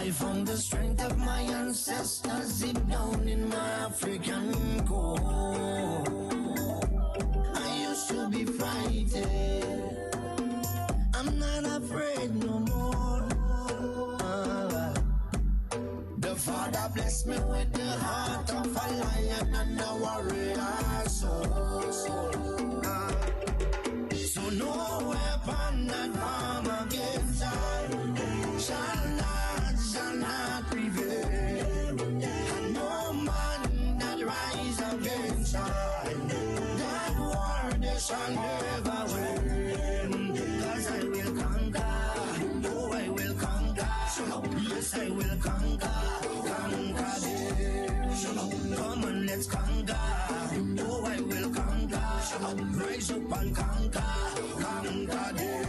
I found the strength of my ancestors deep down in my African core. I used to be frightened, I'm not afraid no more. The Father blessed me with the heart of a lion and a warrior soul. So no weapon that form against I shall not prevail. And no man that rise against I, that war they shall never win. 'Cause I will conquer, oh I will conquer, yes I will conquer, conquer them. Come on, let's conquer, oh I will conquer, rise up and conquer, conquer them.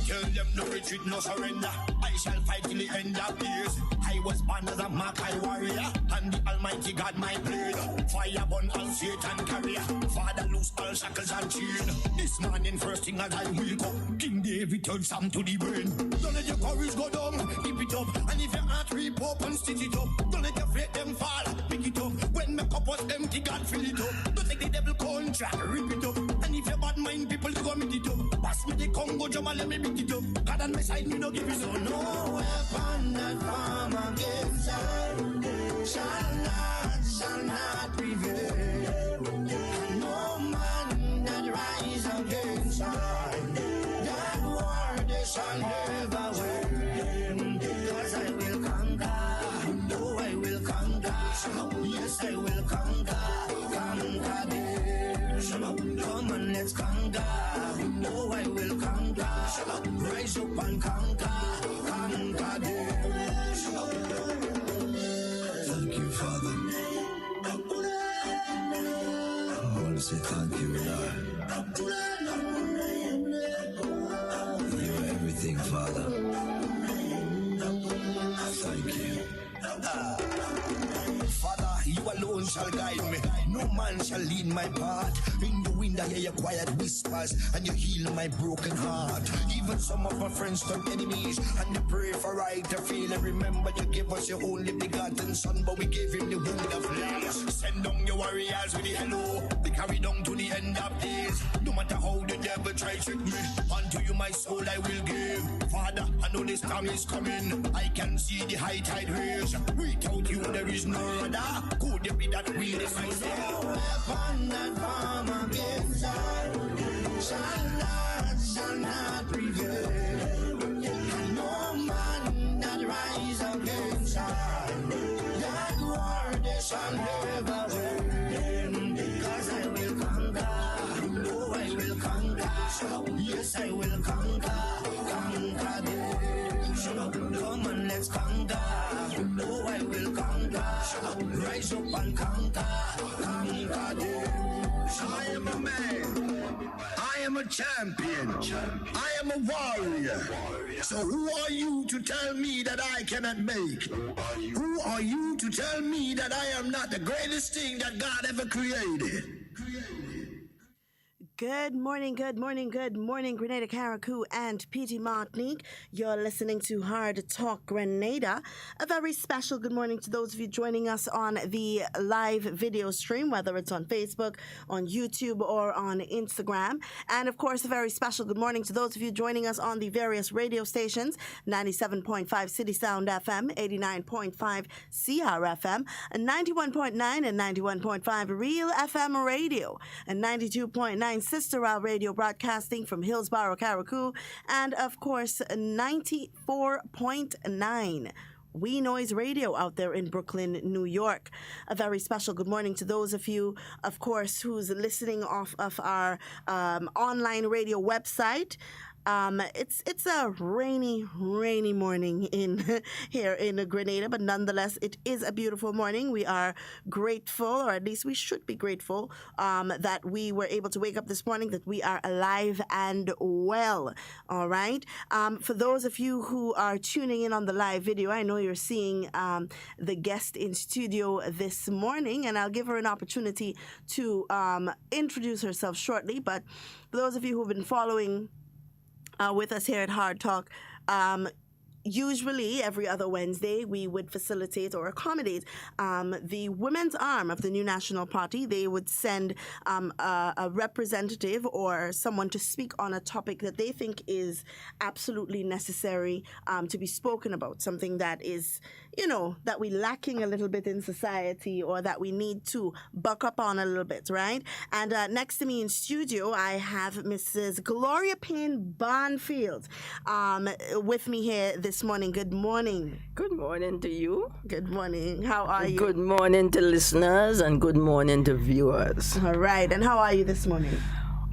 Tell them no retreat, no surrender. I shall fight till the end of days. I was born as a Makai warrior, and the Almighty God my blade. Fire burn all Satan carrier. Father loose all shackles and chain. This morning first thing as I wake up, King David turned Sam to the brain. Don't let your courage go down, keep it up. And if your heart rip up and stitch it up, don't let your faith them fall, pick it up. When my cup was empty, God fill it up. Don't take the devil contract, rip it up. And if your bad mind people to go meet it up, pass me the Congo drum and let me beat it up. God on my side, me no give it up. No weapon that form against I shall not prevail. No man that rise against I, that war they shall never win. 'Cause I will conquer, oh I will conquer, yes I will conquer, conquer them. Come on, let's conquer, oh I will conquer, rise up and conquer, conquer them. Thank you, Father. I want to say thank you, Lord. You're everything, Father. Thank you. Father, you alone shall guide me. No man shall lead my path. In the wind I hear your quiet whispers, and you heal my broken heart. Even some of my friends turn enemies, and they pray for right to feel. And remember you gave us your only begotten son, but we gave him the wound of love. Send down your warriors with the hello. They carry down to the end of days. No matter how the devil try trick me, unto you my soul I will give. Father, I know this time is coming. I can see the high tide raise. Without you there is no other. Could it be that we is my soul? Weapon that form against I shall not prevail. No man that rise against I, that war they shall never win. 'Cause I will conquer, oh I will conquer, yes I will conquer, conquer them. Come on, let's conquer, oh I will conquer, rise up and conquer, conquer them. I am a man, I am a champion, I am a warrior. So who are you to tell me that I cannot make? Who are you to tell me that I am not the greatest thing that God ever created? Good morning, Grenada, Carriacou, and PT Martinique. You're listening to Hard Talk Grenada. A very special good morning to those of you joining us on the live video stream, whether it's on Facebook, on YouTube, or on Instagram. And of course, a very special good morning to those of you joining us on the various radio stations, 97.5 CitysoundFM, 89.5 CRFM, 91.9 and 91.5 RealFM Radio, and 92.9 Sister Radio broadcasting from Hillsborough, Carriacou, and of course 94.9 We Noise Radio out there in Brooklyn, New York. A very special good morning to those of you, of course, who's listening off of our online radio website. It's a rainy morning in here in Grenada, but nonetheless, it is a beautiful morning. We are grateful, or at least we should be grateful, that we were able to wake up this morning, that we are alive and well. All right. For those of you who are tuning in on the live video, I know you're seeing the guest in studio this morning, and I'll give her an opportunity to introduce herself shortly. But for those of you who've been following with us here at Hard Talk, usually every other Wednesday, we would facilitate or accommodate the women's arm of the new National Party. They would send a representative or someone to speak on a topic that they think is absolutely necessary to be spoken about, something that is, that we're lacking a little bit in society or that we need to buck up on a little bit, right? And next to me in studio, I have Mrs. Gloria Payne Barnfield with me here this morning. Good morning. Good morning to you. Good morning. How are you? Good morning to listeners and good morning to viewers. All right. And how are you this morning?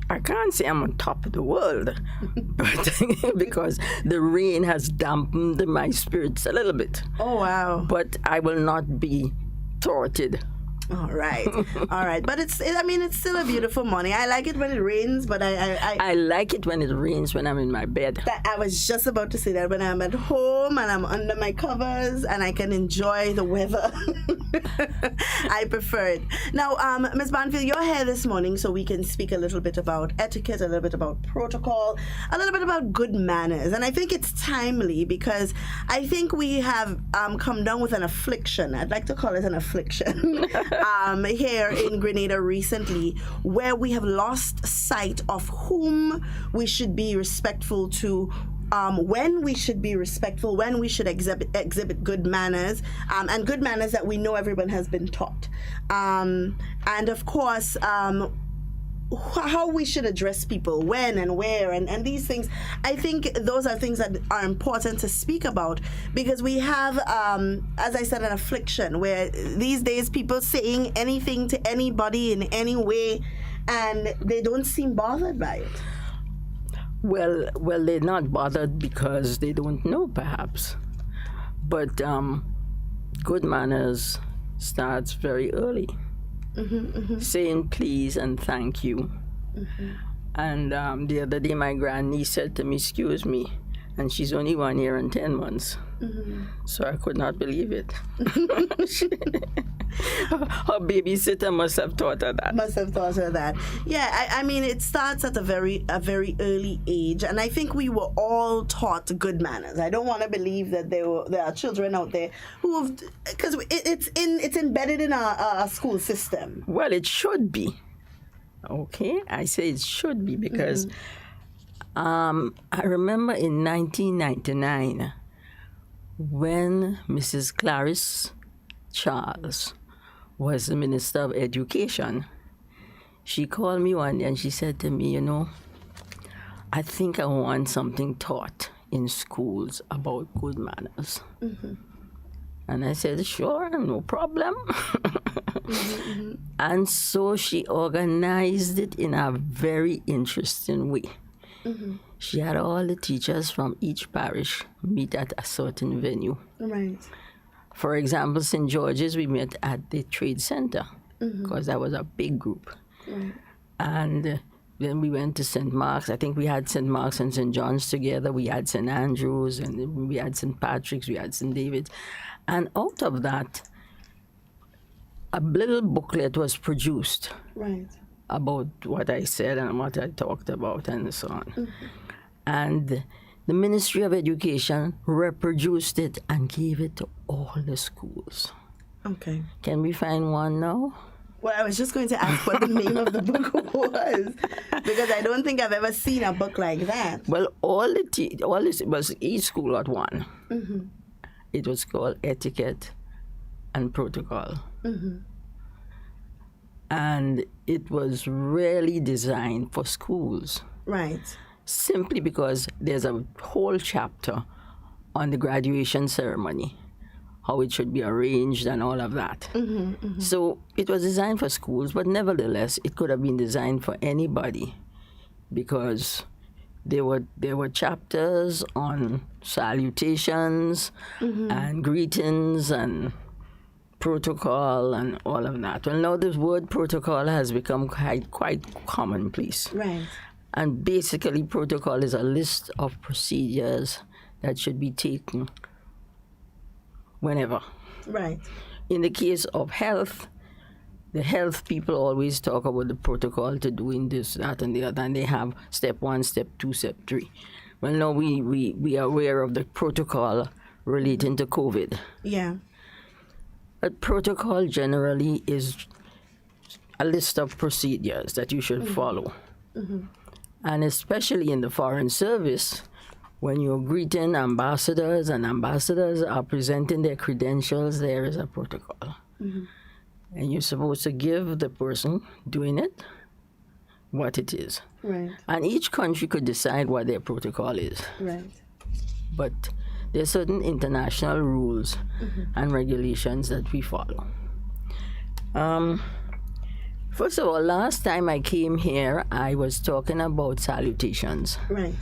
I can't say I'm on top of the world, but because the rain has dampened my spirits a little bit. Oh, wow. But I will not be thwarted. All right. All right. But it's still a beautiful morning. I like it when it rains, but I like it when it rains when I'm in my bed. I was just about to say that when I'm at home and I'm under my covers and I can enjoy the weather. I prefer it. Now, Ms. Barnfield, you're here this morning so we can speak a little bit about etiquette, a little bit about protocol, a little bit about good manners. And I think it's timely because I think we have come down with an affliction. I'd like to call it an affliction. Here in Grenada recently, where we have lost sight of whom we should be respectful to, when we should be respectful, when we should exhibit good manners, and good manners that we know everyone has been taught. And of course, how we should address people, when and where, and these things. I think those are things that are important to speak about because we have, as I said, an affliction where these days people saying anything to anybody in any way and they don't seem bothered by it. Well, they're not bothered because they don't know, perhaps. But good manners starts very early. Saying please and thank you. And the other day my grandniece said to me, excuse me, and she's only 1 year and 10 months. So I could not believe it. Her babysitter must have taught her that. Yeah, I mean, it starts at a very early age, and I think we were all taught good manners. I don't want to believe that there are children out there who have, because it's embedded in our school system. Well, it should be. Okay, I say it should be because I remember in 1999 when Mrs. Clarice Charles was the Minister of Education. She called me one day and she said to me, I think I want something taught in schools about good manners. And I said, sure, no problem. And so she organized it in a very interesting way. She had all the teachers from each parish meet at a certain venue. Right. For example, St. George's, we met at the Trade Center because that was a big group. Right. And then we went to St. Mark's. I think we had St. Mark's and St. John's together. We had St. Andrew's, and we had St. Patrick's, we had St. David's. And out of that, a little booklet was produced. Right. About what I said and what I talked about and so on. And the Ministry of Education reproduced it and gave it to all the schools. Okay. Can we find one now? Well, I was just going to ask what the name of the book was, because I don't think I've ever seen a book like that. Well, it was each school got one. It was called Etiquette and Protocol. And it was really designed for schools. Right. Simply because there's a whole chapter on the graduation ceremony, how it should be arranged and all of that. So it was designed for schools, but nevertheless, it could have been designed for anybody because there were chapters on salutations and greetings and protocol and all of that. Well, now this word protocol has become quite commonplace. Right. And basically, protocol is a list of procedures that should be taken whenever. Right. In the case of health, the health people always talk about the protocol to doing this, that, and the other, and they have step 1, step 2, step 3. Well, now we are aware of the protocol relating to COVID. Yeah. A protocol generally is a list of procedures that you should follow. And especially in the Foreign Service, when you're greeting ambassadors and ambassadors are presenting their credentials, there is a protocol. And you're supposed to give the person doing it what it is. Right. And each country could decide what their protocol is. Right. But there are certain international rules and regulations that we follow. First of all, last time I came here, I was talking about salutations. Right.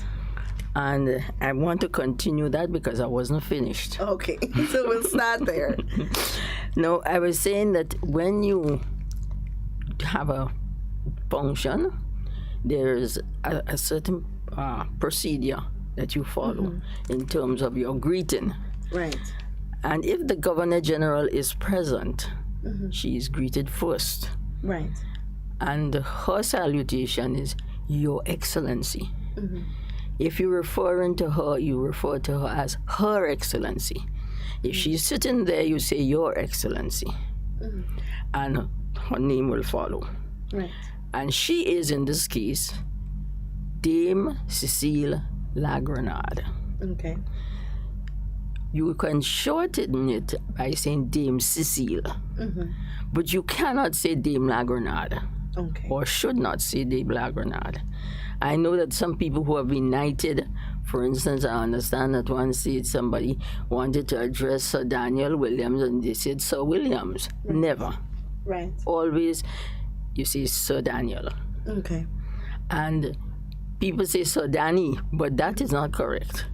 And I want to continue that because I wasn't finished. Okay. So we'll start there. No, I was saying that when you have a function, there's a certain procedure that you follow in terms of your greeting. Right. And if the Governor General is present, she is greeted first. Right. And her salutation is Your Excellency. If you're referring to her, you refer to her as Her Excellency. If she's sitting there, you say Your Excellency. And her name will follow. Right. And she is, in this case, Dame Cecile La Grenade. Okay. You can shorten it by saying Dame Cecile. But you cannot say Dame La Grenade. Okay. Or should not say Dame La Grenade. I know that some people who have been knighted, for instance, I understand that one said somebody wanted to address Sir Daniel Williams and they said Sir Williams. Never. Right. Always you say Sir Daniel. Okay. And people say Sir Danny, but that is not correct.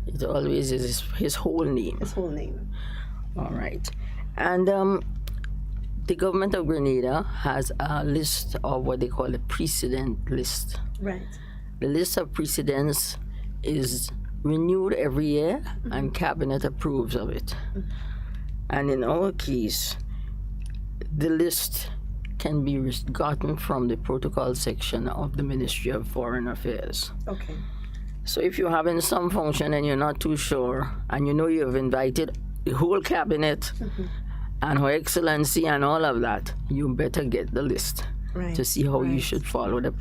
It always is his whole name. His whole name. All right. And the government of Grenada has a list of what they call a precedent list. Right. The list of precedents is renewed every year and cabinet approves of it. And in our case, the list can be gotten from the protocol section of the Ministry of Foreign Affairs. Okay. So if you're having some function and you're not too sure, and you know you have invited the whole cabinet and Her Excellency and all of that, you better get the list to see how you should follow the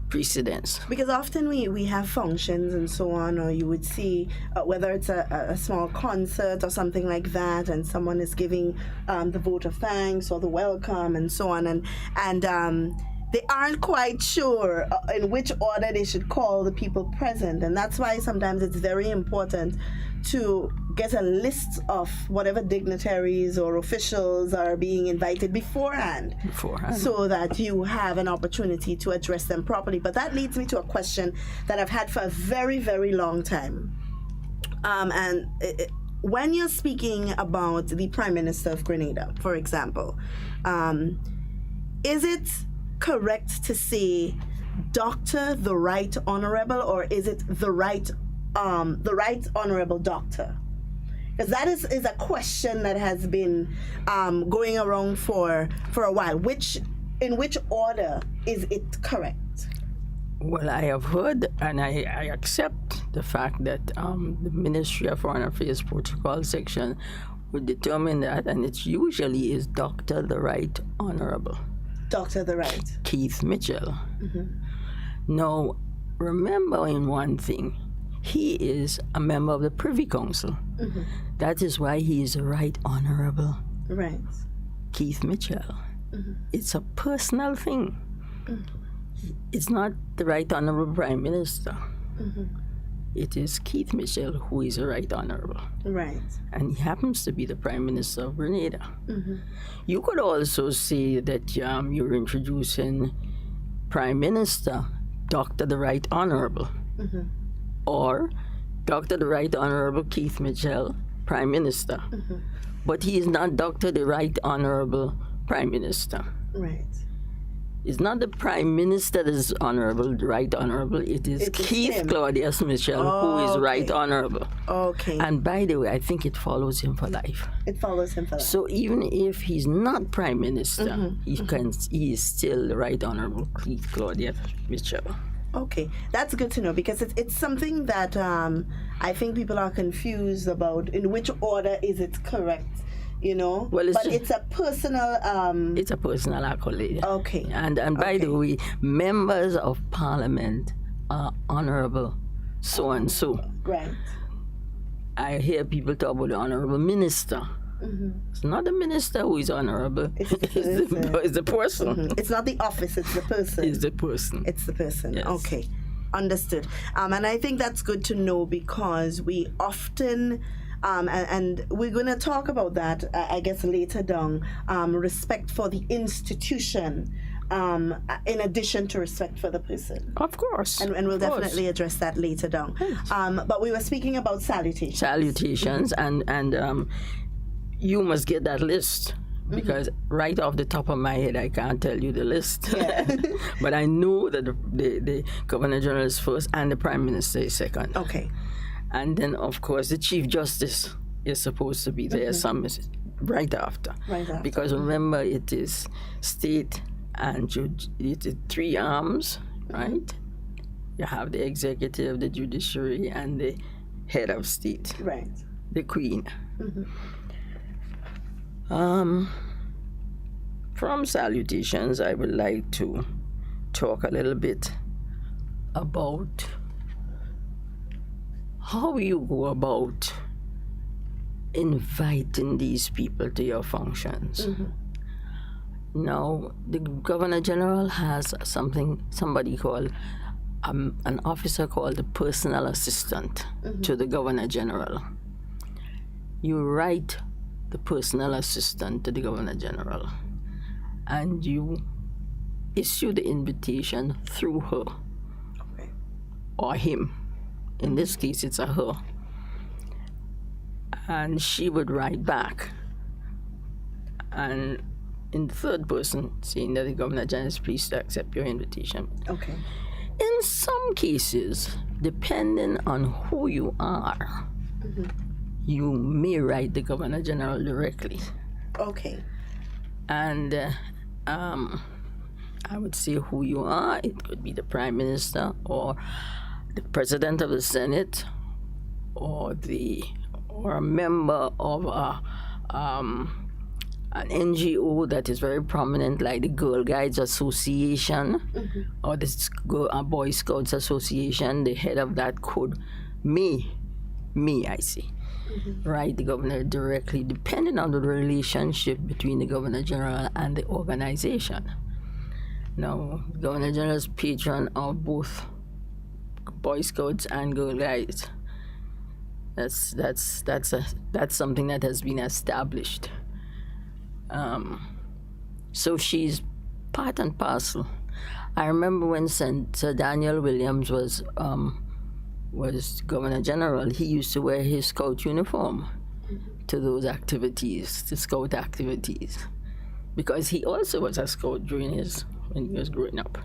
precedents. Because often we have functions and so on, or you would see whether it's a small concert or something like that, and someone is giving the vote of thanks or the welcome and so on, and they aren't quite sure in which order they should call the people present, and that's why sometimes it's very important to get a list of whatever dignitaries or officials are being invited beforehand, so that you have an opportunity to address them properly. But that leads me to a question that I've had for a very, very long time. When you're speaking about the Prime Minister of Grenada, for example, is it correct to say Dr. the Right Honorable, or is it the Right Honorable Doctor? Because that is a question that has been going around for a while. In which order is it correct? Well, I have heard and I accept the fact that the Ministry of Foreign Affairs Protocol section would determine that, and it usually is Dr. the Right Honorable. Dr. the Right. Keith Mitchell. Now, remember in one thing, he is a member of the Privy Council. That is why he is the Right Honorable. Right. Keith Mitchell. It's a personal thing. It's not the Right Honorable Prime Minister. It is Keith Mitchell who is the Right Honorable. Right. And he happens to be the Prime Minister of Grenada. You could also say that you're introducing Prime Minister, Dr. the Right Honorable. Or Dr. the Right Honorable Keith Mitchell, Prime Minister. But he is not Dr. the Right Honorable Prime Minister. Right. It's not the Prime Minister that is honorable, Right Honorable. It is Keith Claudius Mitchell who is Right Honorable. Okay. And by the way, I think it follows him for life. It follows him for life. So even if he's not Prime Minister, he is still the Right Honorable Keith Claudius Mitchell. Okay, that's good to know because it's something that I think people are confused about. In which order is it correct? You know, Well, it's a personal. It's a personal accolade. Okay. And by the way, members of parliament are honorable so and so. Right. I hear people talk about the honorable minister. It's not the minister who is honorable. It's the person. It's not the office, it's the person. It's the person. It's the person. Yes. Okay. Understood. And I think that's good to know because we often, and we're going to talk about that, I guess, later down, respect for the institution. In addition to respect for the person. Of course. And we'll definitely address that later down. But we were speaking about salutations. Salutations, and you must get that list because right off the top of my head, I can't tell you the list. Yeah. But I know that the Governor General is first and the Prime Minister is second. Okay. And then, of course, the Chief Justice is supposed to be there right after. Right after. Because remember, it is state and it is three arms, right? You have the executive, the judiciary, and the head of state, Right. the Queen. From salutations, I would like to talk a little bit about how you go about inviting these people to your functions. Now, the Governor General has somebody called, an officer called the personal assistant to the Governor General. You write the personal assistant to the Governor General and you issue the invitation through her or him. In this case, it's a her. And she would write back. And in the third person, saying that the Governor General is pleased to accept your invitation. Okay. In some cases, depending on who you are, you may write the Governor General directly. Okay. And I would say who you are. It could be the Prime Minister or the President of the Senate or a member of an NGO that is very prominent, like the Girl Guides Association or the Boy Scouts Association. The head of that could write the governor directly, depending on the relationship between the Governor General and the organization. Now, the Governor General is patron of both Boy Scouts and Girl Guides. That's something that has been established. So she's part and parcel. I remember when Sir Daniel Williams was Governor General, he used to wear his Scout uniform to those activities, to Scout activities, because he also was a Scout when he was growing up.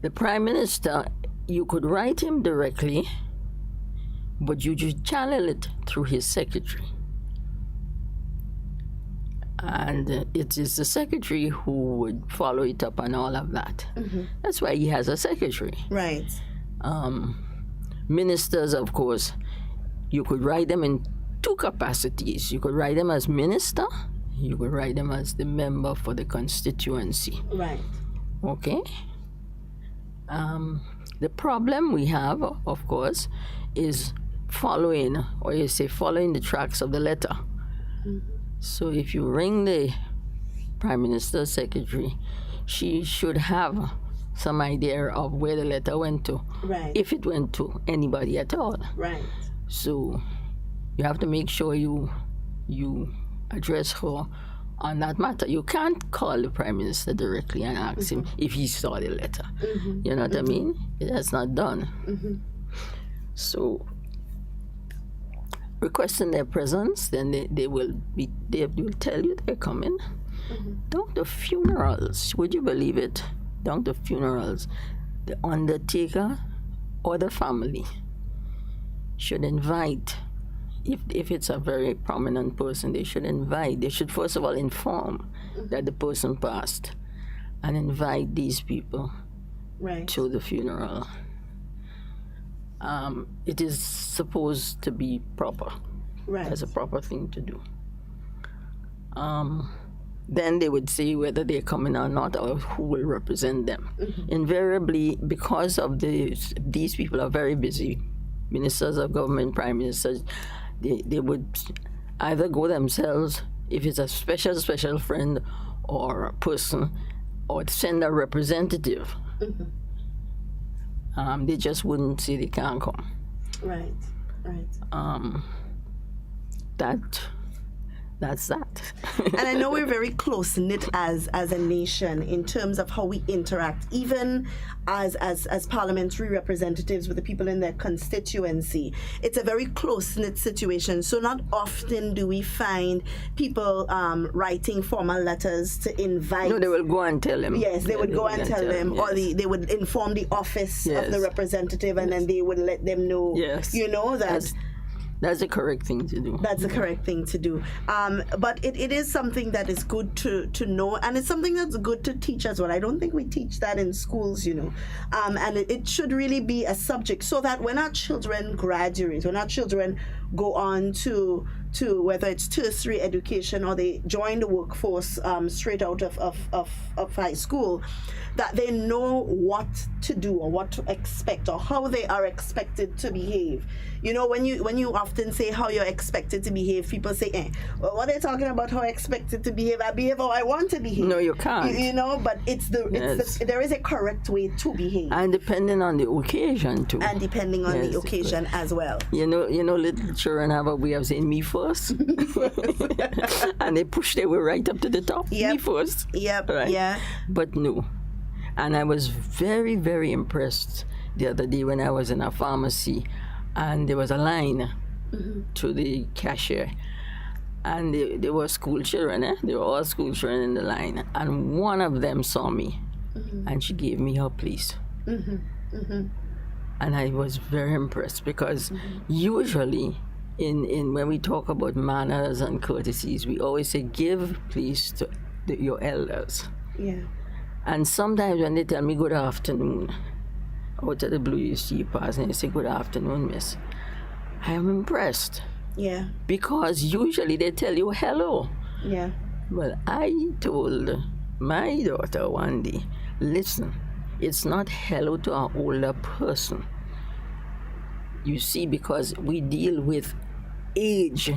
The Prime Minister, you could write him directly, but you just channel it through his secretary. And it is the secretary who would follow it up and all of that. That's why he has a secretary. Right. Ministers, of course, you could write them in two capacities. You could write them as minister, you could write them as the member for the constituency. Right. Okay? The problem we have, of course, is following the tracks of the letter. So if you ring the Prime Minister's secretary, she should have some idea of where the letter went to, Right. if it went to anybody at all. Right. So you have to make sure you address her on that matter. You can't call the Prime Minister directly and ask him if he saw the letter. You know what I mean? That's not done. So requesting their presence, then they will tell you they're coming. Down to funerals, would you believe it? Down to funerals, the undertaker or the family should invite. If it's a very prominent person, they should first of all inform that the person passed, and invite these people Right. to the funeral. It is supposed to be proper. Right. As a proper thing to do. Then they would say whether they're coming or not, or who will represent them. Invariably, because of these people are very busy, ministers of government, prime ministers, they would either go themselves, if it's a special friend or a person, or send a representative. They just wouldn't say they can't come. Right. That's that. And I know we're very close knit as a nation in terms of how we interact, even as parliamentary representatives with the people in their constituency. It's a very close knit situation. So not often do we find people writing formal letters to invite. No, they will go and tell them. Yes, they would go and tell them, yes. or they would inform the office of the representative, and then they would let them know. Yes. That's the correct thing to do. That's the correct thing to do. But it is something that is good to know, and it's something that's good to teach as well. I don't think we teach that in schools, and it should really be a subject so that when our children graduate, when our children go on to whether it's tertiary education or they join the workforce straight out of high school, that they know what to do or what to expect or how they are expected to behave. When you often say how you're expected to behave, people say, well, what are they talking about? How I expected to behave? I behave how I want to behave. No, you can't. But there is a correct way to behave. And depending on the occasion too. And depending on the occasion as well. Little children have a way of saying me first. And they push their way right up to the top. Yep. Me first. Yep. Right? Yeah. But no. And I was very, very impressed the other day when I was in a pharmacy and there was a line to the cashier. And they were school children, They were all school children in the line. And one of them saw me and she gave me her place. And I was very impressed because usually in when we talk about manners and courtesies, we always say give place to your elders. Yeah. And sometimes when they tell me good afternoon, out of the blue you see you pass and they say good afternoon, miss, I am impressed. Yeah. Because usually they tell you hello. Yeah. Well, I told my daughter one day, listen, it's not hello to an older person. You see, because we deal with age.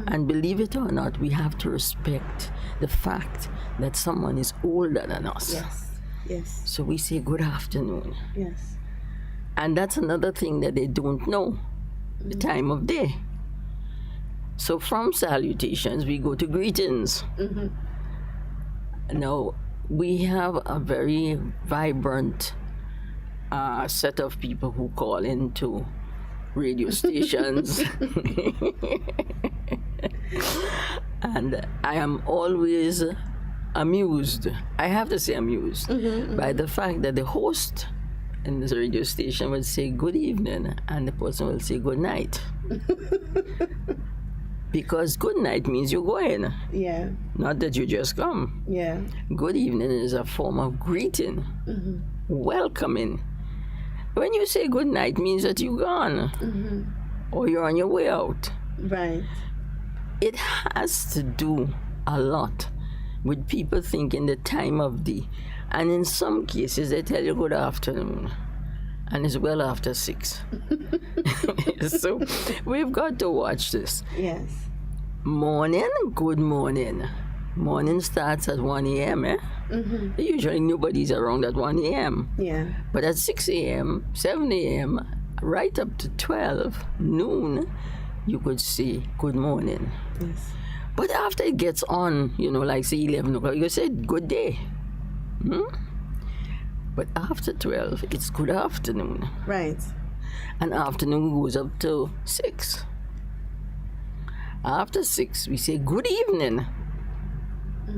And believe it or not, we have to respect the fact that someone is older than us. Yes. So we say good afternoon. Yes. And that's another thing that they don't know, the time of day. So from salutations, we go to greetings. Now, we have a very vibrant set of people who call into radio stations. And I am always amused, I have to say amused, by the fact that the host in this radio station would say good evening and the person will say good night. Because good night means you're going. Yeah. Not that you just come. Yeah. Good evening is a form of greeting, welcoming. When you say good night means that you're gone or you're on your way out. Right. It has to do a lot with people thinking the time of day. And in some cases, they tell you good afternoon. And it's well after 6. So we've got to watch this. Yes. Morning, good morning. Morning starts at 1 a.m. Usually nobody's around at 1 a.m. Yeah. But at 6 a.m., 7 a.m., right up to 12 noon, you could say good morning. Yes. But after it gets on, like say 11 o'clock, you say good day. But after 12, it's good afternoon. Right. And afternoon goes up to 6. After 6, we say good evening.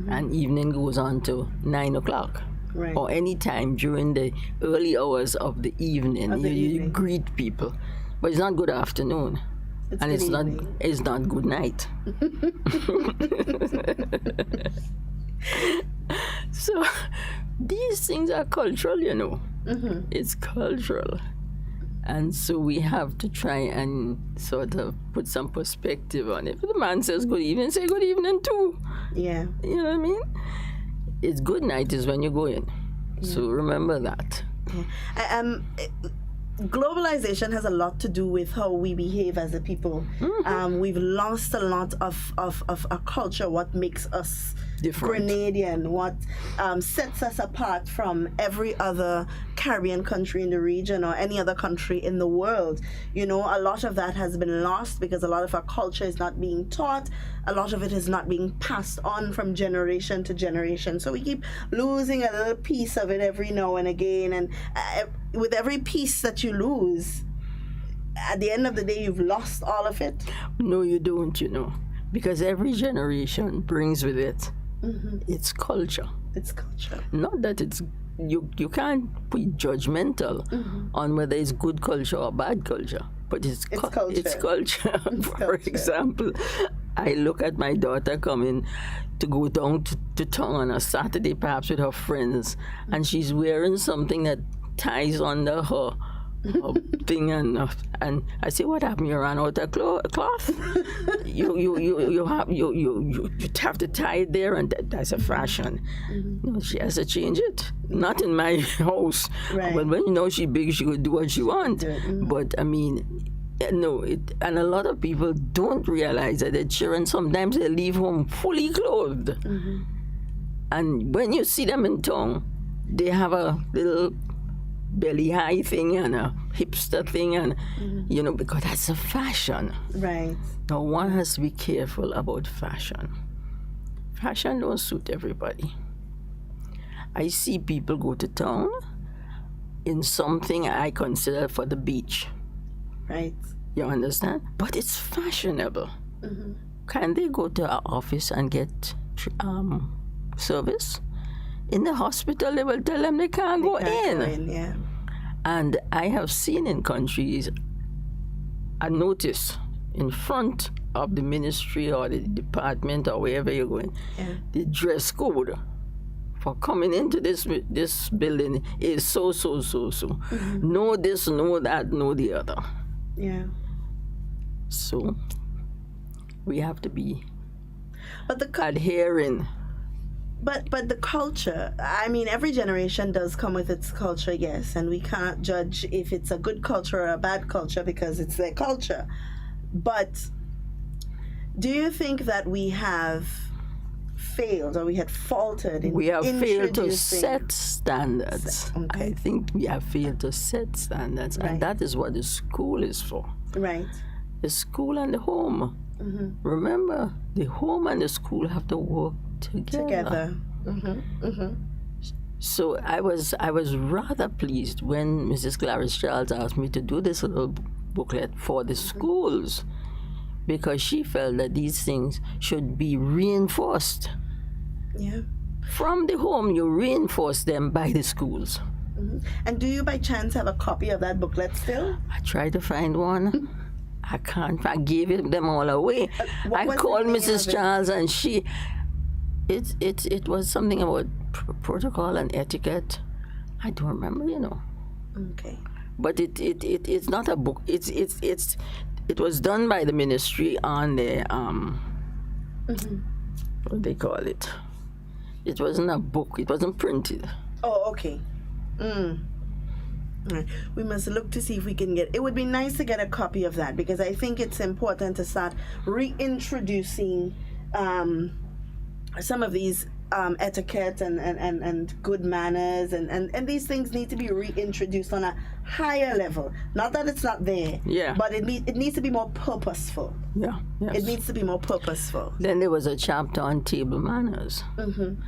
And evening goes on to 9 o'clock. Right. Or any time during the early hours of the evening. You greet people. But it's not good afternoon. It's not good night. So these things are cultural, you know. It's cultural. And so we have to try and sort of put some perspective on it. If the man says good evening, say good evening too. Yeah. You know what I mean? It's good night is when you go in. So remember that. Yeah. Globalization has a lot to do with how we behave as a people. We've lost a lot of our culture, what makes us Different. Grenadian, what sets us apart from every other Caribbean country in the region or any other country in the world. You know, a lot of that has been lost because a lot of our culture is not being taught. A lot of it is not being passed on from generation to generation. So we keep losing a little piece of it every now and again. And with every piece that you lose, at the end of the day, you've lost all of it. No, you don't, you know. Because every generation brings with it its culture. It's culture. Not that it's you can't be judgmental on whether it's good culture or bad culture, but it's culture. It's culture. For culture. example, I look at my daughter coming to go down to town on a Saturday, perhaps with her friends, and she's wearing something that ties under her thing, and I say, what happened? You ran out of cloth. you have to tie it there, and that's a fashion. No, she has to change it. Not in my house. Right. But when you know she's big, she could do what she wants. But I mean, no, and a lot of people don't realize that their children sometimes they leave home fully clothed, and when you see them in town, they have a little belly high thing and a hipster thing, and you know, because that's a fashion. Right. Now one has to be careful about fashion. Fashion don't suit everybody. I see people go to town in something I consider for the beach. Right. You understand? But it's fashionable. Can they go to our office and get service? In the hospital, they will tell them they can't go in. Yeah. And I have seen in countries a notice in front of the ministry or the department or wherever you're going. The dress code for coming into this building is so. No this, no that, no the other. Yeah. So we have to be But adhering. But the culture, I mean, every generation does come with its culture, yes, and we can't judge if it's a good culture or a bad culture because it's their culture. But do you think that we have failed or we had faltered in We have failed to introducing- set standards. Okay. I think we have failed to set standards, Right. and that is what the school is for. Right. The school and the home. Remember, the home and the school have to work together. So I was rather pleased when Mrs. Clarice Charles asked me to do this little booklet for the schools, because she felt that these things should be reinforced. Yeah. From the home, you reinforce them by the schools. And do you by chance have a copy of that booklet still? I tried to find one. I can't. I gave them all away. What I was the called name Mrs. of it? Charles, and it was something about protocol and etiquette. I don't remember, you know. Okay. But it's not a book. It was done by the ministry on the what do they call it? It wasn't a book. It wasn't printed. Oh, okay. Right. We must look to see if we can get. It would be nice to get a copy of that because I think it's important to start reintroducing some of these etiquette and good manners and these things need to be reintroduced on a higher level. Not that it's not there. Yeah. But it needs to be more purposeful. Yeah. Yes. It needs to be more purposeful. Then there was a chapter on table manners. And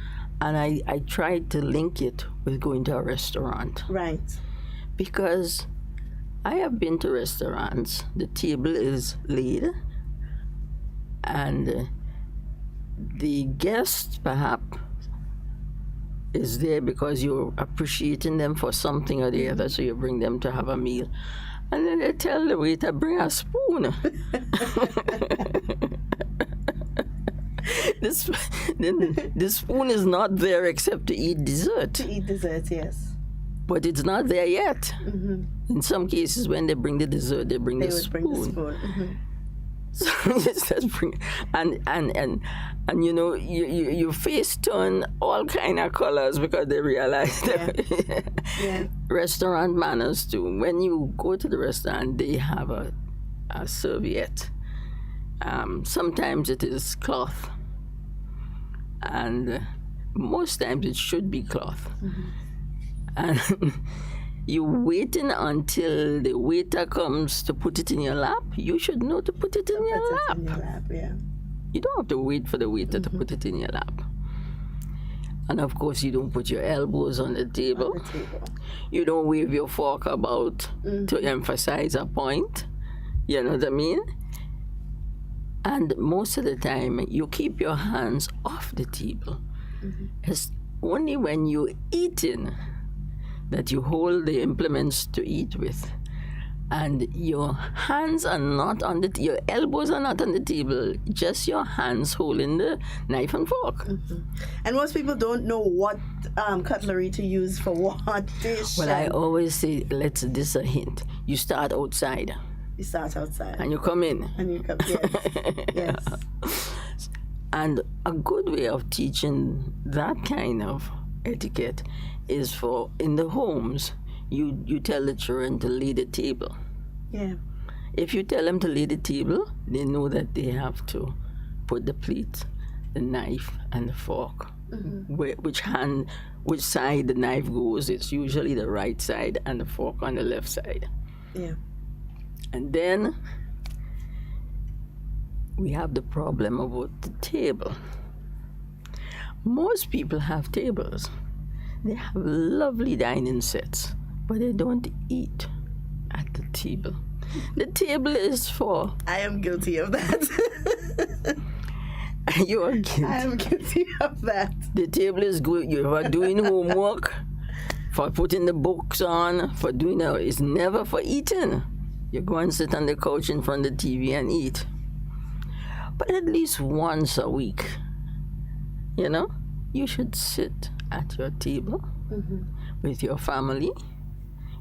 I tried to link it with going to a restaurant. Right. Because I have been to restaurants, the table is laid, and the guest perhaps is there because you're appreciating them for something or the other, so you bring them to have a meal. And then they tell the waiter, bring a spoon. this then the spoon is not there except to eat dessert. To eat dessert, yes. But it's not there yet. In some cases, when they bring the dessert, they bring the Would spoon. bring the spoon. So just bring, and you know, your face turn all kind of colors because they realize that restaurant manners too. When you go to the restaurant, they have a serviette. Sometimes it is cloth, and most times it should be cloth. And you're waiting until the waiter comes to put it in your lap. You should know to put it in your lap. You don't have to wait for the waiter to put it in your lap. And of course, you don't put your elbows on the table. You don't wave your fork about to emphasize a point. You know what I mean? And most of the time, you keep your hands off the table. It's only when you're eating that you hold the implements to eat with, and your hands are not on your elbows are not on the table, just your hands holding the knife and fork. And most people don't know what cutlery to use for what dish. Well, I always say, this is a hint. You start outside. You start outside. And you come in. And you come, yes. And a good way of teaching that kind of etiquette is for in the homes, you tell the children to lay the table. Yeah. If you tell them to lay the table, they know that they have to put the plate, the knife, and the fork. Which side the knife goes, it's usually the right side, and the fork on the left side. Yeah. And then we have the problem about the table. Most people have tables. They have lovely dining sets, but they don't eat at the table. The table is for... I am guilty of that. You are guilty. I am guilty of that. The table is good. You are doing homework, for putting the books on, for doing that. It's never for eating. You go and sit on the couch in front of the TV and eat. But at least once a week, you know, you should sit at your table with your family,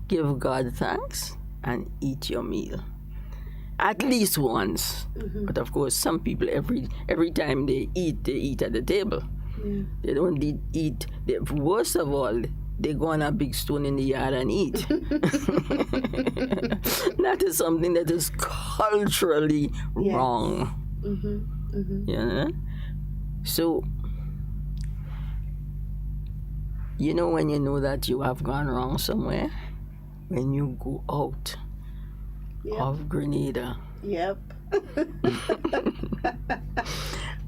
give God thanks, and eat your meal. At least once. But of course, some people, every time they eat at the table. They don't eat. Worst of all, they go on a big stone in the yard and eat. That is something that is culturally wrong. You know? So, you know when you know that you have gone wrong somewhere? When you go out of Grenada. Yep.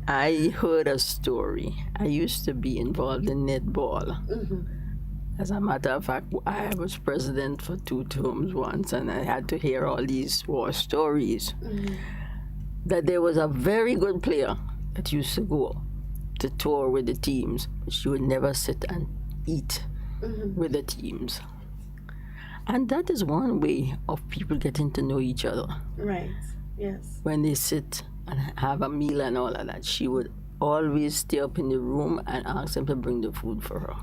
I heard a story. I used to be involved in netball. As a matter of fact, I was president for 2 terms once, and I had to hear all these war stories. That there was a very good player that used to go to tour with the teams, but she would never sit and eat with the teams. And that is one way of people getting to know each other. Right, yes. When they sit and have a meal and all of that, she would always stay up in the room and ask them to bring the food for her.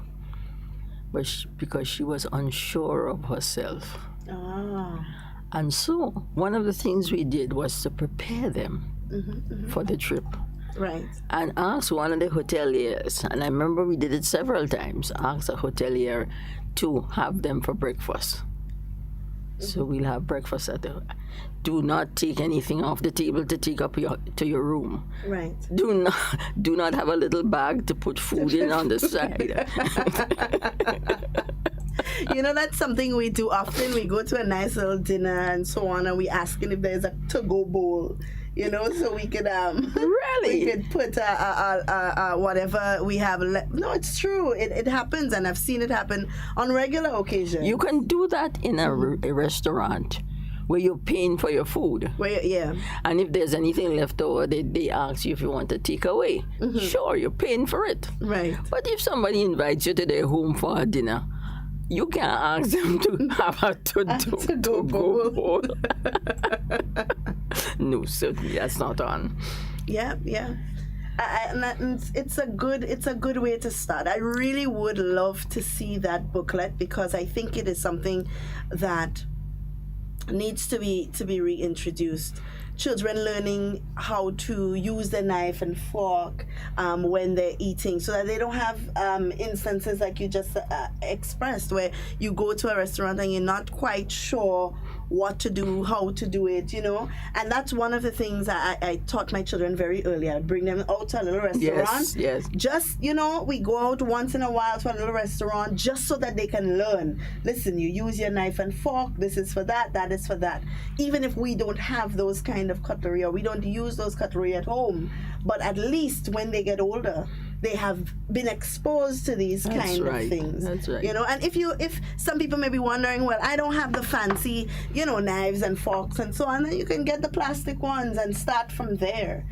But because she was unsure of herself. And so one of the things we did was to prepare them for the trip. Right. And ask one of the hoteliers, and I remember we did it several times, ask a hotelier to have them for breakfast. So we'll have breakfast at the... Do not take anything off the table to take up to your room. Right. Do not have a little bag to put food in on the side. You know, that's something we do often. We go to a nice little dinner and so on, and we asking if there's a to-go bowl. You know, so we could really we could put whatever we have left. No, it's true. It happens, and I've seen it happen on regular occasions. You can do that in a restaurant where you're paying for your food. And if there's anything left over, they ask you if you want to take away. Sure, you're paying for it. Right. But if somebody invites you to their home for a dinner, you can't ask them to have a to-go bowl. No, certainly that's not on. Yeah. It's a good way to start. I really would love to see that booklet because I think it is something that needs to be reintroduced. Children learning how to use the knife and fork when they're eating, so that they don't have instances like you just expressed, where you go to a restaurant and you're not quite sure what to do, how to do it, And that's one of the things I taught my children very early. I bring them out to a little restaurant. Yes. Just, we go out once in a while to a little restaurant just so that they can learn. Listen, you use your knife and fork. This is for that. That is for that. Even if we don't have those kind of cutlery or we don't use those cutlery at home, but at least when they get older, they have been exposed to these kind of things. That's right. And if some people may be wondering, well, I don't have the fancy, knives and forks and so on, then you can get the plastic ones and start from there.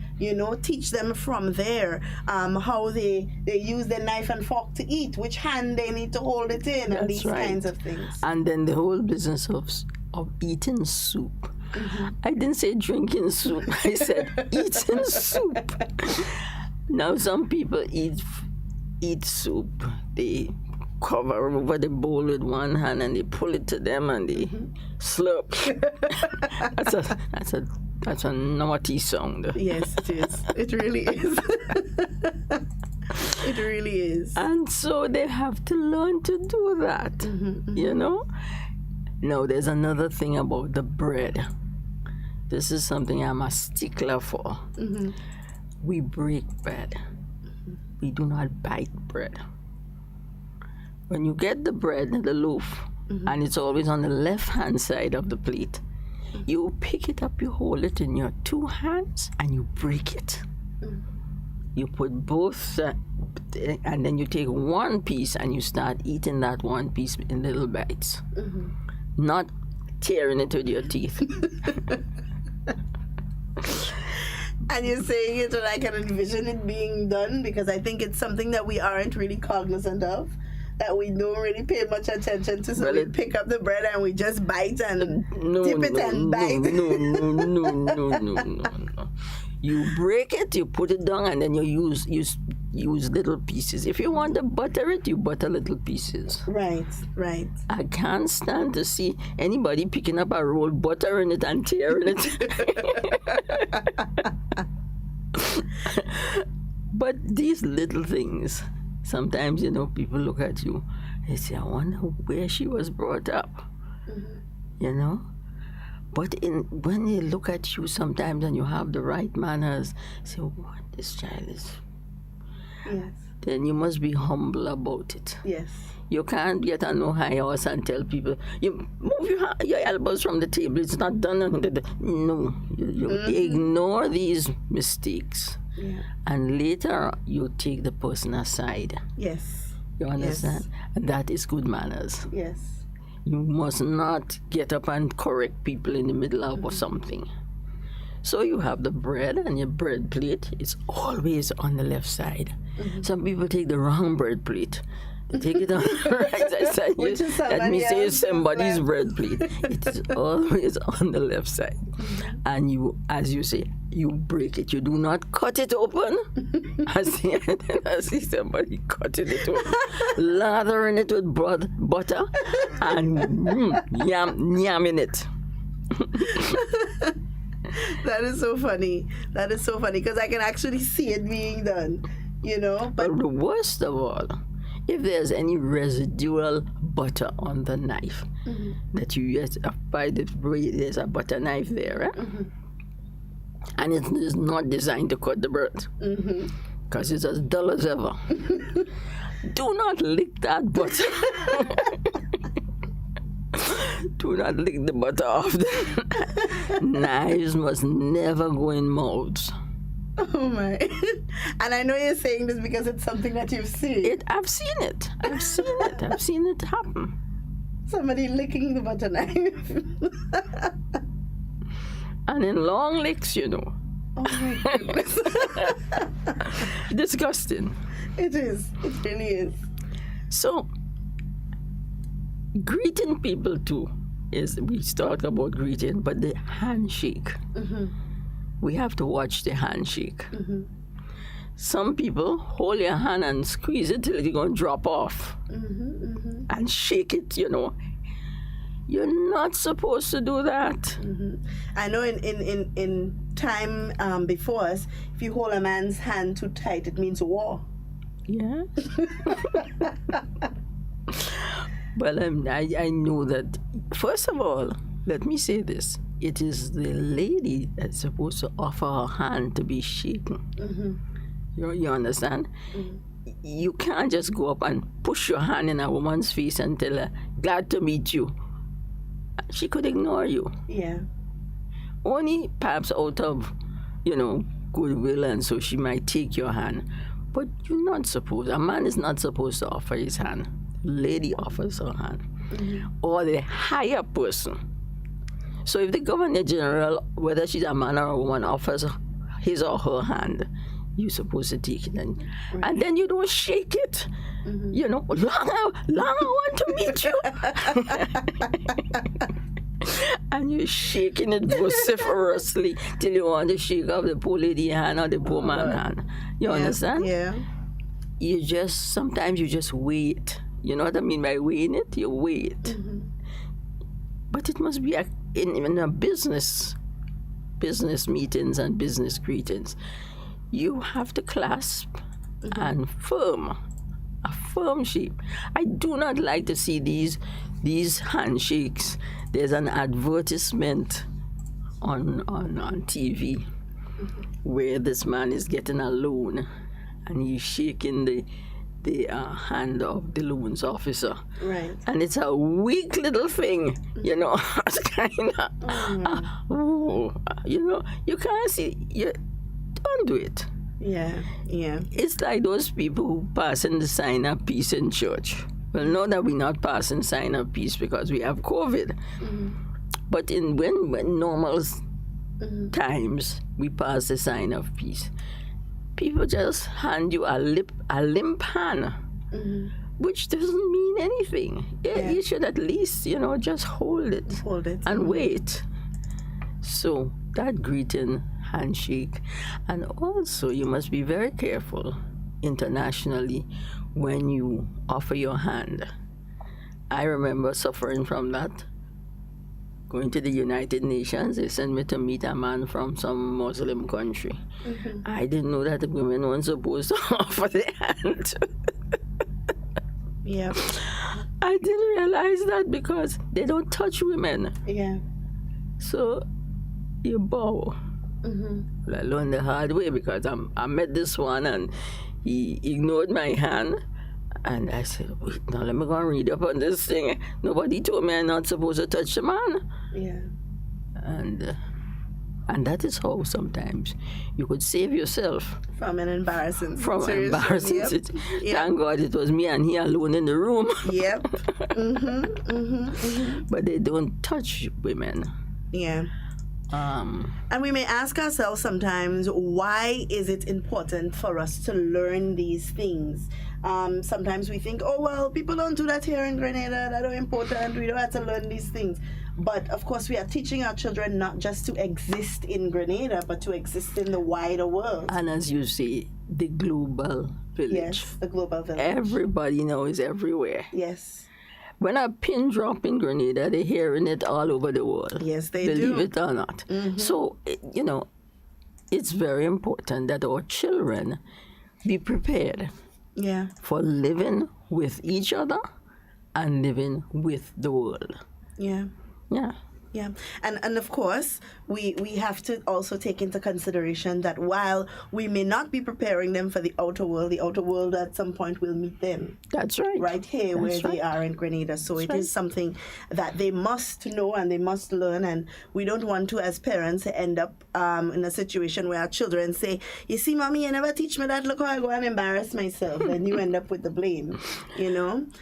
Teach them from there how they use their knife and fork to eat, which hand they need to hold it in, and these kinds of things. And then the whole business of eating soup. Mm-hmm. I didn't say drinking soup. I said eating soup. Now some people eat soup. They cover over the bowl with one hand and they pull it to them and they slurp. That's a naughty sound. Yes, it is. It really is. It really is. And so they have to learn to do that. Now there's another thing about the bread. This is something I'm a stickler for. Mm-hmm. We break bread. We do not bite bread. When you get the bread, the loaf, and it's always on the left-hand side of the plate, you pick it up, you hold it in your two hands, and you break it. You put both, and then you take one piece and you start eating that one piece in little bites. Not tearing it with your teeth. And you're saying it and I can envision it being done, because I think it's something that we aren't really cognizant of, that we don't really pay much attention to. So we pick up the bread and we just bite and dip it and bite. No. You break it, you put it down, and then you use little pieces. If you want to butter it, you butter little pieces. Right. I can't stand to see anybody picking up a roll, buttering it, and tearing it. But these little things, sometimes, people look at you, they say, I wonder where she was brought up, But when they look at you sometimes and you have the right manners, say, what, this child is... Yes. Then you must be humble about it. Yes. You can't get on no high horse and tell people, you move your elbows from the table, it's not done. No, you ignore these mistakes. Yeah. And later you take the person aside. Yes. You understand? Yes. And that is good manners. Yes. You must not get up and correct people in the middle of or something. So you have the bread, and your bread plate is always on the left side. Some people take the wrong bread plate. They take it on the right side. Let me say somebody's bread plate. It is always on the left side. And you, as you say, you break it. You do not cut it open. I see somebody cutting it open, lathering it with butter, and yamming it. That is so funny. Because I can actually see it being done, But the worst of all, if there's any residual butter on the knife that you use, by the way, there's a butter knife there, and it is not designed to cut the bread, because it's as dull as ever. Do not lick that butter. Do not lick the butter off. Knives must never go in mouths. Oh my. And I know you're saying this because it's something that you've seen. I've seen it. I've seen it happen. Somebody licking the butter knife. And in long licks, Oh my goodness. Disgusting. It is. It really is. So, greeting people too is, we talk about greeting, but the handshake. We have to watch the handshake. Some people hold your hand and squeeze it till it's going to drop off. And shake it, You're not supposed to do that. I know in time before us, if you hold a man's hand too tight, it means war. Yeah. Well, I know that, first of all, let me say this. It is the lady that's supposed to offer her hand to be shaken. You understand? You can't just go up and push your hand in a woman's face and tell her, glad to meet you. She could ignore you. Yeah. Only perhaps out of, goodwill, and so she might take your hand. But you're not supposed, a man is not supposed to offer his hand. Lady offers her hand. Or the higher person. So if the Governor General, whether she's a man or a woman, offers his or her hand, you're supposed to take it. And then you don't shake it. Long I want to meet you. And you're shaking it vociferously till you want to shake off the poor lady hand or the poor man's hand. You understand? Yeah. Sometimes you just wait. You know what I mean by waiting it? You wait. But it must be in a business meetings and business greetings. You have to clasp and firm, a firm shape. I do not like to see these handshakes. There's an advertisement on TV where this man is getting a loan and he's shaking the hand of the loans officer. Right. And it's a weak little thing, It's kind of, you can't see. Don't do it. Yeah. It's like those people who passing the sign of peace in church. Well, know that we're not passing sign of peace because we have COVID. But when normal times, we pass the sign of peace. People just hand you a limp hand, which doesn't mean anything. You should at least, just hold it and wait. So that greeting, handshake, and also you must be very careful internationally when you offer your hand. I remember suffering from that. Going to the United Nations, they sent me to meet a man from some Muslim country. I didn't know that the women weren't supposed to offer their hand. Yeah. I didn't realize that because they don't touch women. Yeah. So you bow. I learned the hard way because I met this one and he ignored my hand. And I said, wait, now let me go and read up on this thing. Nobody told me I'm not supposed to touch the man. Yeah. And that is how sometimes you could save yourself from an embarrassing situation. Thank God it was me and he alone in the room. Yep. But they don't touch women. Yeah. And we may ask ourselves sometimes, why is it important for us to learn these things? Sometimes we think, oh, well, people don't do that here in Grenada. That's not important. We don't have to learn these things. But, of course, we are teaching our children not just to exist in Grenada, but to exist in the wider world. And as you say, the global village. Yes, the global village. Everybody now is everywhere. Yes. When a pin drop in Grenada, they're hearing it all over the world. Yes, they do. Believe it or not. So, it's very important that our children be prepared for living with each other and living with the world. Yeah. Yeah. Yeah. And of course, we have to also take into consideration that while we may not be preparing them for the outer world at some point will meet them. That's right. Right here where they are in Grenada. So it is something that they must know and they must learn. And we don't want to, as parents, end up in a situation where our children say, you see, Mommy, you never teach me that. Look how I go and embarrass myself. Then you end up with the blame,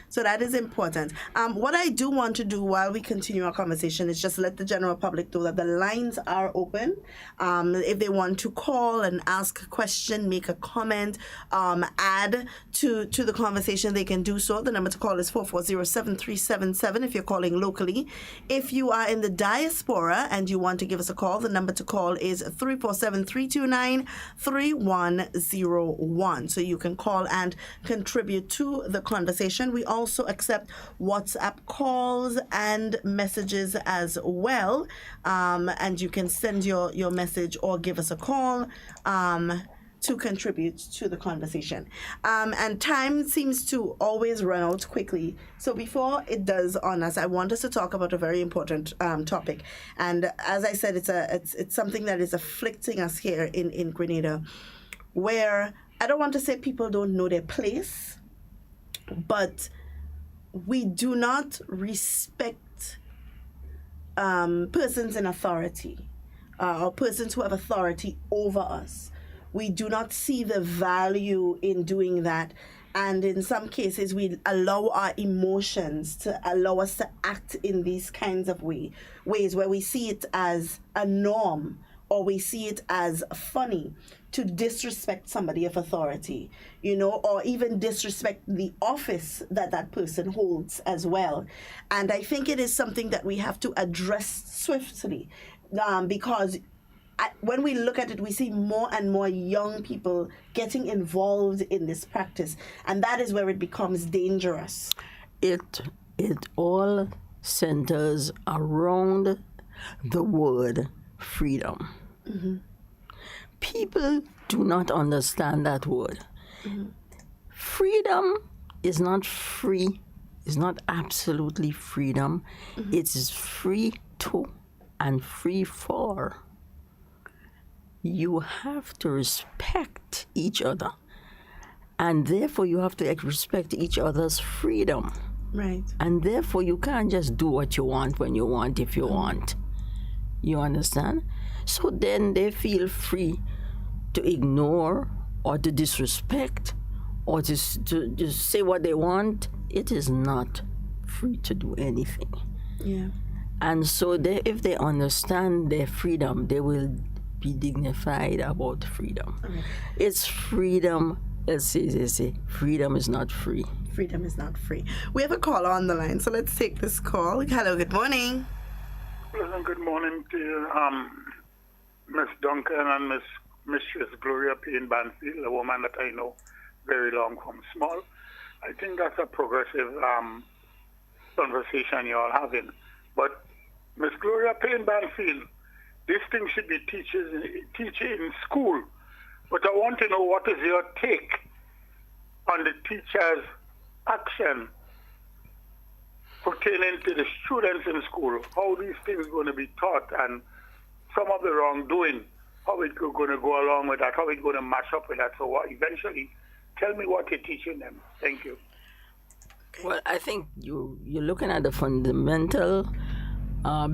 So that is important. What I do want to do while we continue our conversation is just let the general public know that the lines are open. If they want to call and ask a question, make a comment, add to the conversation, they can do so. The number to call is 440-7377 if you're calling locally. If you are in the diaspora and you want to give us a call, the number to call is 347-329-3101. So you can call and contribute to the conversation. We also accept WhatsApp calls and messages as well. And you can send your message or give us a call to contribute to the conversation. And time seems to always run out quickly. So before it does on us, I want us to talk about a very important topic. And as I said, it's something that is afflicting us here in Grenada, where I don't want to say people don't know their place, but we do not respect persons in authority or persons who have authority over us. We do not see the value in doing that. And in some cases, we allow our emotions to allow us to act in these kinds of ways where we see it as a norm or we see it as funny to disrespect somebody of authority, or even disrespect the office that person holds as well. And I think it is something that we have to address swiftly because when we look at it, we see more and more young people getting involved in this practice, and that is where it becomes dangerous. It all centers around the word freedom. Mm-hmm. People do not understand that word. Mm-hmm. Freedom is not free, it's not absolutely freedom. Mm-hmm. It is free to and free for. You have to respect each other, and therefore you have to respect each other's freedom. Right. And therefore you can't just do what you want when you want if you want. You understand? So then they feel free to ignore or to disrespect or to just say what they want. It is not free to do anything. Yeah. And so if they understand their freedom, they will be dignified about freedom. Okay. It's freedom. Let's say freedom is not free. Freedom is not free. We have a caller on the line, so let's take this call. Hello, good morning. Pleasant good morning to you, Miss Duncan and Mistress Gloria Payne Banfield, a woman that I know very long from small. I think that's a progressive conversation you're all having. But Miss Gloria Payne Banfield, this thing should be teaching in school. But I want to know, what is your take on the teacher's action pertaining to the students in school? How these things going to be taught, and some of the wrongdoing, how it's going to go along with that, how it's going to match up with that. So eventually, tell me what you're teaching them. Thank you. Well, I think you're looking at the fundamental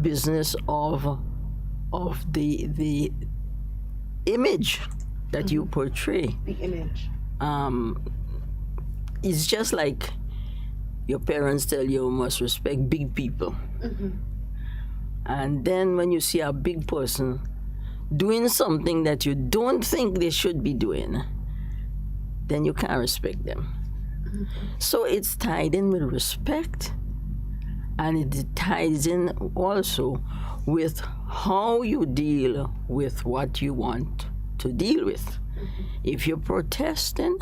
business of the image that you portray. The image. It's just like your parents tell you must respect big people. Mm-hmm. And then when you see a big person doing something that you don't think they should be doing, then you can't respect them. Mm-hmm. So it's tied in with respect, and it ties in also with how you deal with what you want to deal with. Mm-hmm. If you're protesting,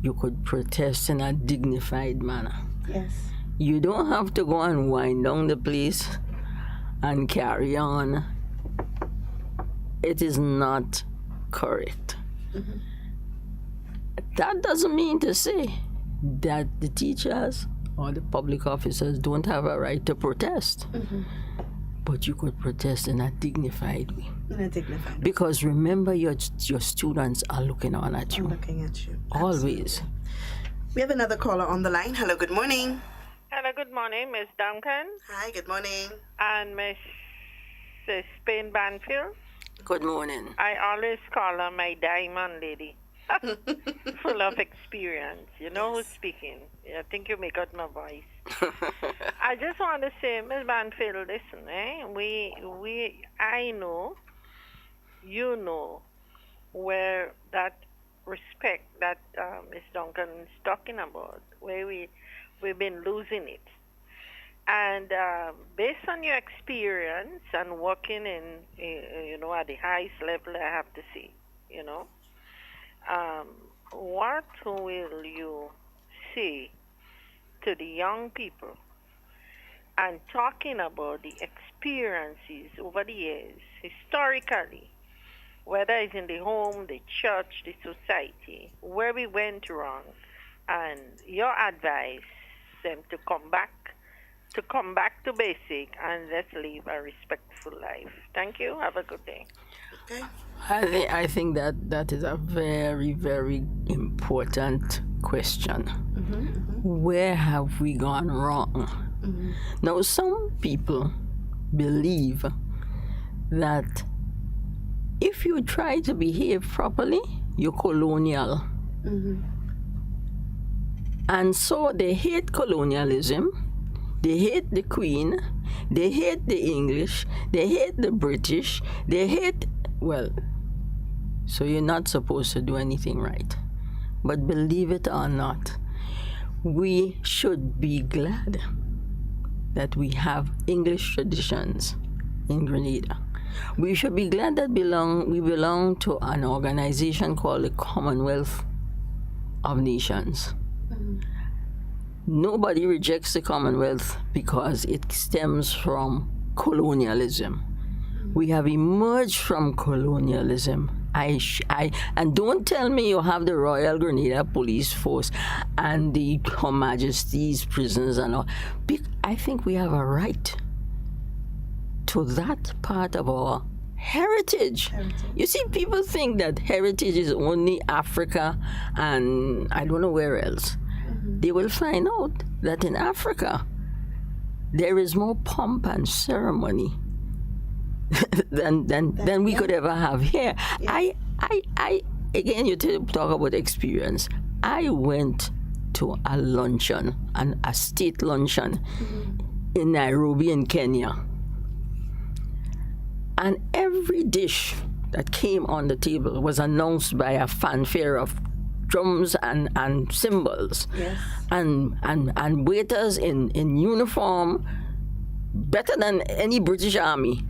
you could protest in a dignified manner. Yes. You don't have to go and wind down the place and carry on. It is not correct. Mm-hmm. That doesn't mean to say that the teachers or the public officers don't have a right to protest. Mm-hmm. But you could protest in a dignified way. In a dignified way. Because remember, your students are looking on at you. Looking at you. Always. Absolutely. We have another caller on the line. Hello, good morning. Hello, good morning, Miss Duncan. Hi, good morning. And Miss Spain Banfield. Good morning. I always call her my diamond lady. Full of experience. You know who's speaking. I think you make out my voice. I just want to say, Ms. Banfield, listen, I know, you know, where that respect that Ms. Duncan is talking about, where we've been losing it. And based on your experience and working in, at the highest level, I have to say, what will you say to the young people and talking about the experiences over the years, historically, whether it's in the home, the church, the society, where we went wrong, and your advice them to come back to basic and let's live a respectful life. Thank you. Have a good day. Okay. I think that is a very, very important question. Where have we gone wrong? Now, some people believe that if you try to behave properly, you're colonial. And so they hate colonialism. They hate the Queen, they hate the English, they hate the British, they hate, so you're not supposed to do anything right. But believe it or not, we should be glad that we have English traditions in Grenada. We should be glad that we belong to an organization called the Commonwealth of Nations. Nobody rejects the Commonwealth because it stems from colonialism. We have emerged from colonialism. And don't tell me you have the Royal Grenada Police Force and the Her Majesty's prisons and all. I think we have a right to that part of our heritage. You see, people think that heritage is only Africa and I don't know where else. They will find out that in Africa there is more pomp and ceremony than we could ever have here. I again, you talk about experience. I went to a luncheon, a state luncheon in Nairobi in Kenya, and every dish that came on the table was announced by a fanfare of drums and cymbals, and waiters in uniform, better than any British army.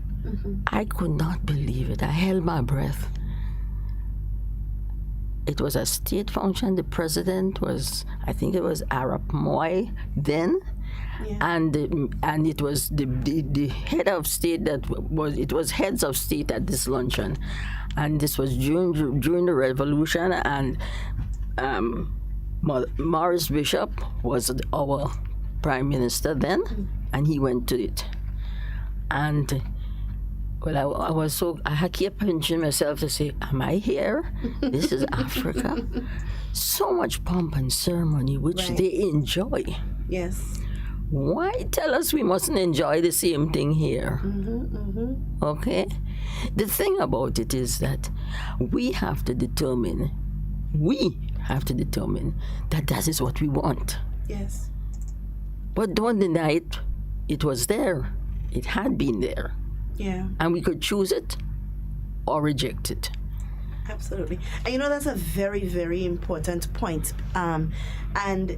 I could not believe it. I held my breath. It was a state function. The president was, I think it was Arap Moi then, and it was the head of state it was heads of state at this luncheon, and this was during the revolution, and Morris Bishop was our prime minister then, and he went to it. And I kept pinching myself to say, am I here? This is Africa. So much pomp and ceremony, which they enjoy. Yes. Why tell us we mustn't enjoy the same thing here? Okay? The thing about it is that we have to determine that that is what we want. Yes. But don't deny it. It was there. It had been there. Yeah. And we could choose it or reject it. Absolutely. And that's a very, very important point. And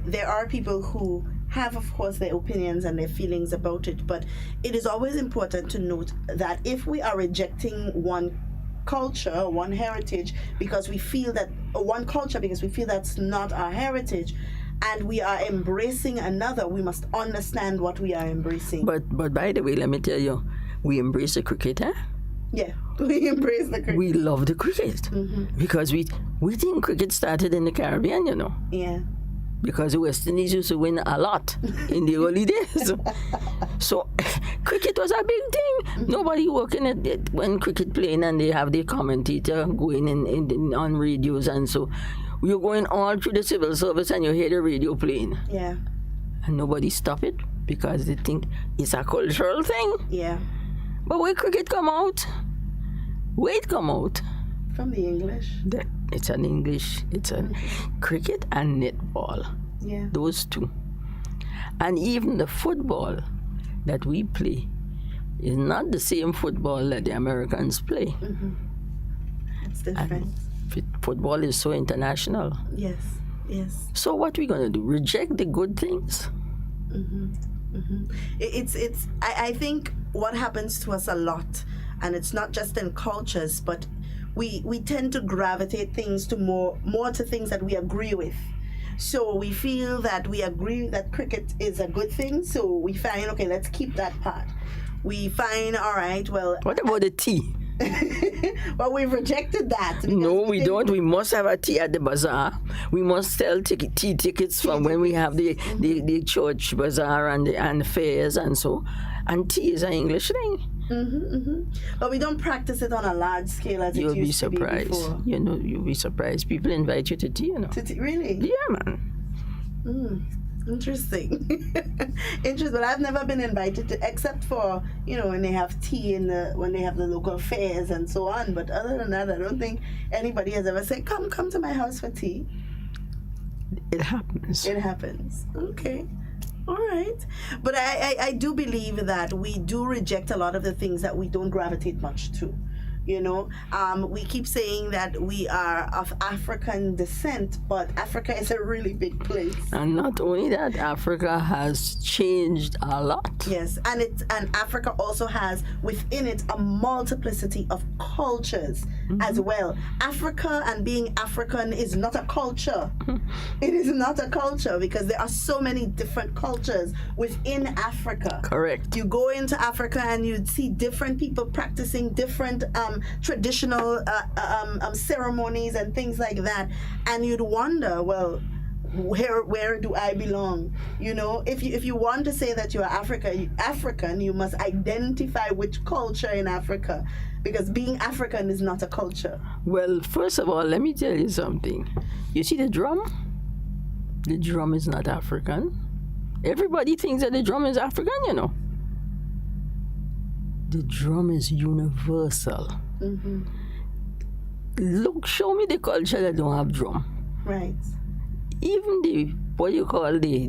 there are people who have, of course, their opinions and their feelings about it. But it is always important to note that if we are rejecting one culture, one heritage, because we feel that that's not our heritage, and we are embracing another, we must understand what we are embracing. But by the way, let me tell you, we embrace the cricket, huh? Yeah, we embrace the cricket. We love the cricket because we think cricket started in the Caribbean, Yeah. Because the West Indies used to win a lot in the early days. So cricket was a big thing. Nobody working at it when cricket playing, and they have the commentator going in on radios, and so you're going all through the civil service and you hear the radio playing. Yeah. And nobody stop it because they think it's a cultural thing. Yeah. But where cricket come out? Where it come out? From the English. It's an English. It's a cricket and netball. Yeah. Those two. And even the football that we play is not the same football that the Americans play. It's different. Football is so international. Yes. So what we gonna do? Reject the good things? I think what happens to us a lot, and it's not just in cultures, but we tend to gravitate things to more to things that we agree with. So we feel that we agree that cricket is a good thing, so we find, okay, let's keep that part. We find, all right, well... What about the tea? Well, we've rejected that. No, we don't. We must have a tea at the bazaar. We must sell tea tickets from when we have the church bazaar and the fairs and so. And tea is an English thing. But we don't practice it on a large scale as You'll it used to be before. You'll be surprised. People invite you to tea, Really? Yeah, man. Interesting. But I've never been invited to, except for, when they have tea when they have the local fairs and so on. But other than that, I don't think anybody has ever said, come to my house for tea. It happens. Okay. All right. But I do believe that we do reject a lot of the things that we don't gravitate much to. We keep saying that we are of African descent, but Africa is a really big place. And not only that, Africa has changed a lot. Yes, and Africa also has within it a multiplicity of cultures as well. Africa and being African is not a culture. It is not a culture because there are so many different cultures within Africa. Correct. You go into Africa and you'd see different people practicing different traditional ceremonies and things like that, and you'd wonder, well, where do I belong? If you want to say that you're African, you must identify which culture in Africa, because being African is not a culture. Well, first of all, let me tell you something. You see the drum? The drum is not African. Everybody thinks that the drum is African, The drum is universal. Look, show me the culture that don't have drum. Right. Even the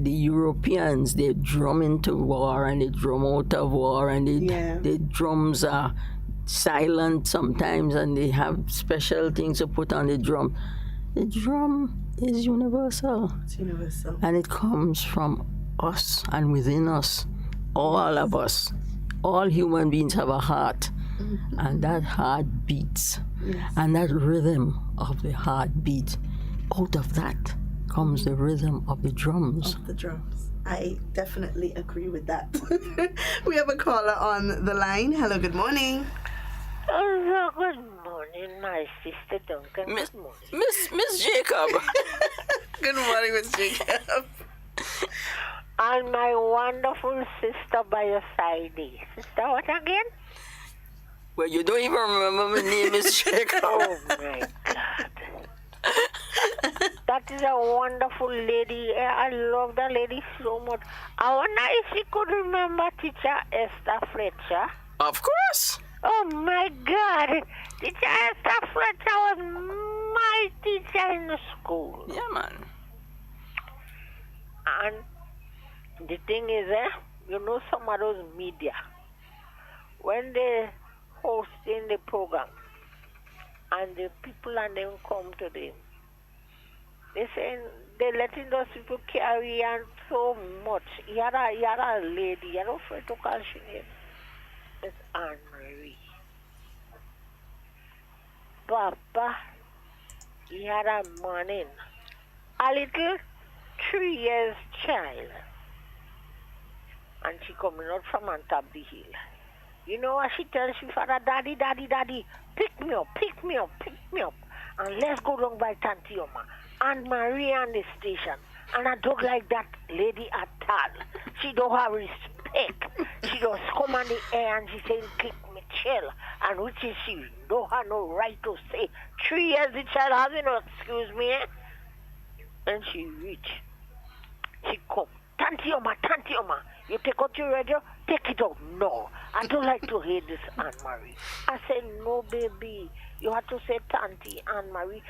Europeans, they drum into war and they drum out of war, and the drums are silent sometimes, and they have special things to put on the drum. The drum is universal. It's universal. And it comes from us and within us, all of us. All human beings have a heart, and that heart beats. Yes. And that rhythm of the heartbeat, out of that comes the rhythm of the drums. I definitely agree with that. We have a caller on the line. Hello, good morning. Oh, good morning, my sister Duncan. Good morning. Miss Jacob. Good morning, Miss Jacob. And my wonderful sister by your side. Sister, what again? Well, you don't even remember my name, Miss Jacob. Oh, my God. That is a wonderful lady. I love that lady so much. I wonder if she could remember teacher Esther Fletcher. Of course. Oh, my God. Teacher Esther Fletcher was my teacher in the school. Yeah, man. And the thing is, some of those media, when they hosting the program and the people and them come to them, they're letting those people carry on so much. You had a lady, you're not afraid to call she name. It's Anne-Marie. Papa, he had a morning, a little 3 years child, and she coming out from on top the hill. You know what she tells she father, daddy, pick me up, and let's go down by Tanti Oma and Maria on the station. And I don't like that lady at all. She don't have respect. She just come on the air and she saying, keep me chill. And which is she don't have no right to say. 3 years the child has, excuse me, And she reach. She come. Tanti Oma, you take out your radio, take it out. No, I don't like to hear this, Anne-Marie. I said, no, baby. You have to say Tanti Anne-Marie.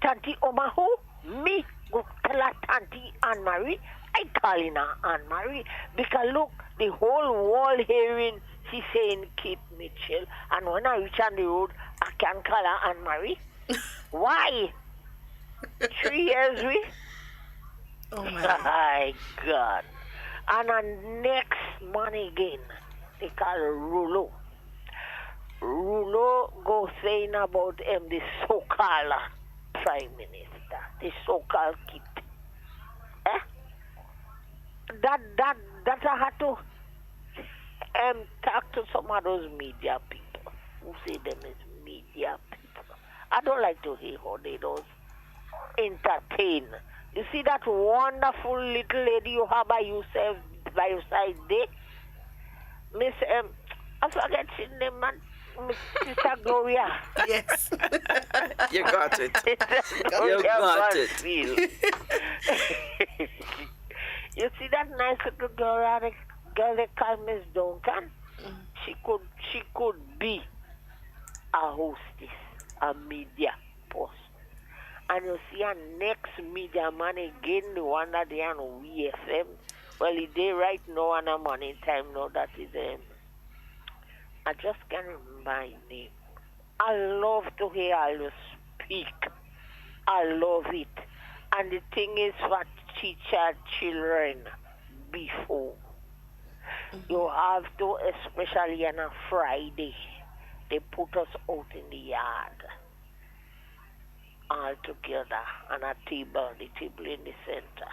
Tanti Oma who? Me go tell her Tanti Anne-Marie. I calling her Anne Marie because look, the whole world hearing she saying Kate Mitchell, and when I reach on the road, I can call her Anne Marie. Why? 3 years we? Oh my. My God. And on next man again, they call Rulo. Rulo go saying about him the so-called prime minister, the so-called kid. That I had to talk to some of those media people who say them is media people. I don't like to hear how they don't entertain. You see that wonderful little lady you have by yourself, by your side there? Miss, I forget her name, man. Miss Sister Gloria. Yes. You got it. You got it. You see that nice little girl, the girl they call Miss Duncan? She could be a hostess, a media person. And you see our next media man again, the one that they on WeiVybz. Well, he did right now on a morning time now, that is I just can't remember his name. I love to hear you speak. I love it. And the thing is for teacher children before. You have to, especially on a Friday, they put us out in the yard all together on a table, the table in the center.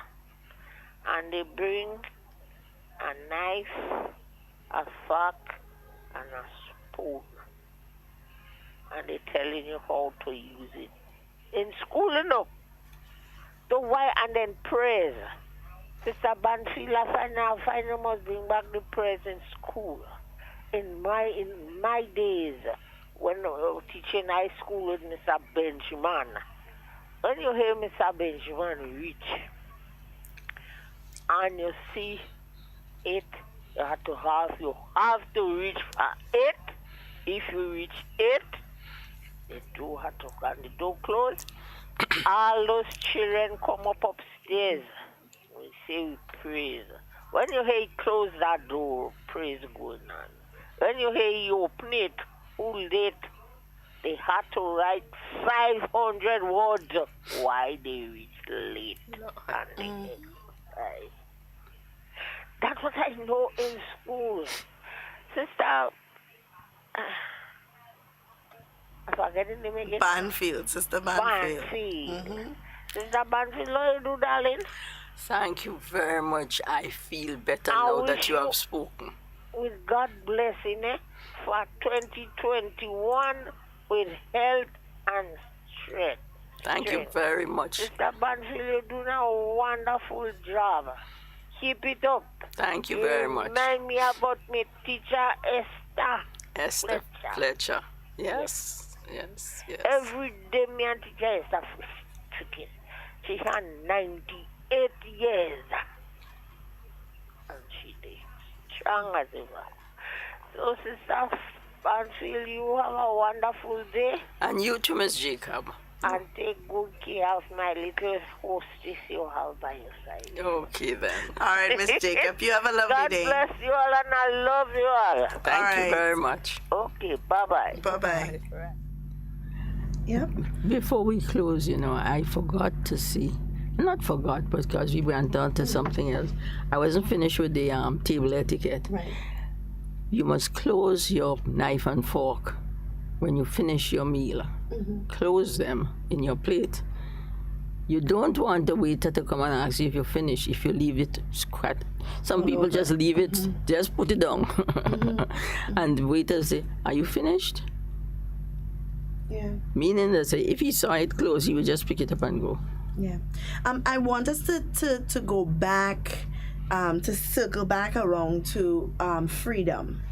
And they bring a knife, a fork, and a spoon. And they're telling you how to use it. In school, you know. So why, and then praise. Sister Banfield, I find you must bring back the praise in school. In my days, when I was teaching high school with Mr. Benjamin, when you hear Mr. Benjamin reach, and you see it, you have to reach for it. If you reach it, the door have to, and the door close. All those children come up upstairs. We say we praise. When you hear he close that door, praise going on. When you hear he open it, hold it, they had to write 500 words why they reached late. And they exercise. That's what I know in school. Sister, I'm forgetting the name again. Banfield, Sister Banfield. Sister Banfield, what you do, darling? Thank you very much. I feel better now that you have spoken. With God blessing for 2021 with health and strength. Thank you very much. Sister Banfield, you're doing a wonderful job. Keep it up. Thank you very much. Remind me about my teacher, Esther Fletcher. Yes. Every day, me and teacher Esther Fletcher. She had 98 years. And she did strong as ever. So, Sister Banfield, you have a wonderful day. And you too, Miss Jacob. And take good care of my little hostess you have by your side. Okay, then. All right, Miss Jacob, you have a lovely day. God bless you all, and I love you all. Thank you very much. Okay, bye-bye. Bye-bye. Yep. Before we close, I forgot to see. Not forgot, but because we went on to something else. I wasn't finished with the table etiquette. Right. You must close your knife and fork when you finish your meal. Close them in your plate. You don't want the waiter to come and ask you if you finish. If you leave it squat, some people just leave it, just put it down. And the waiter say, "Are you finished?" Yeah. Meaning that say, if he saw it close, he would just pick it up and go. Yeah. I want us to go back, to circle back around to freedom,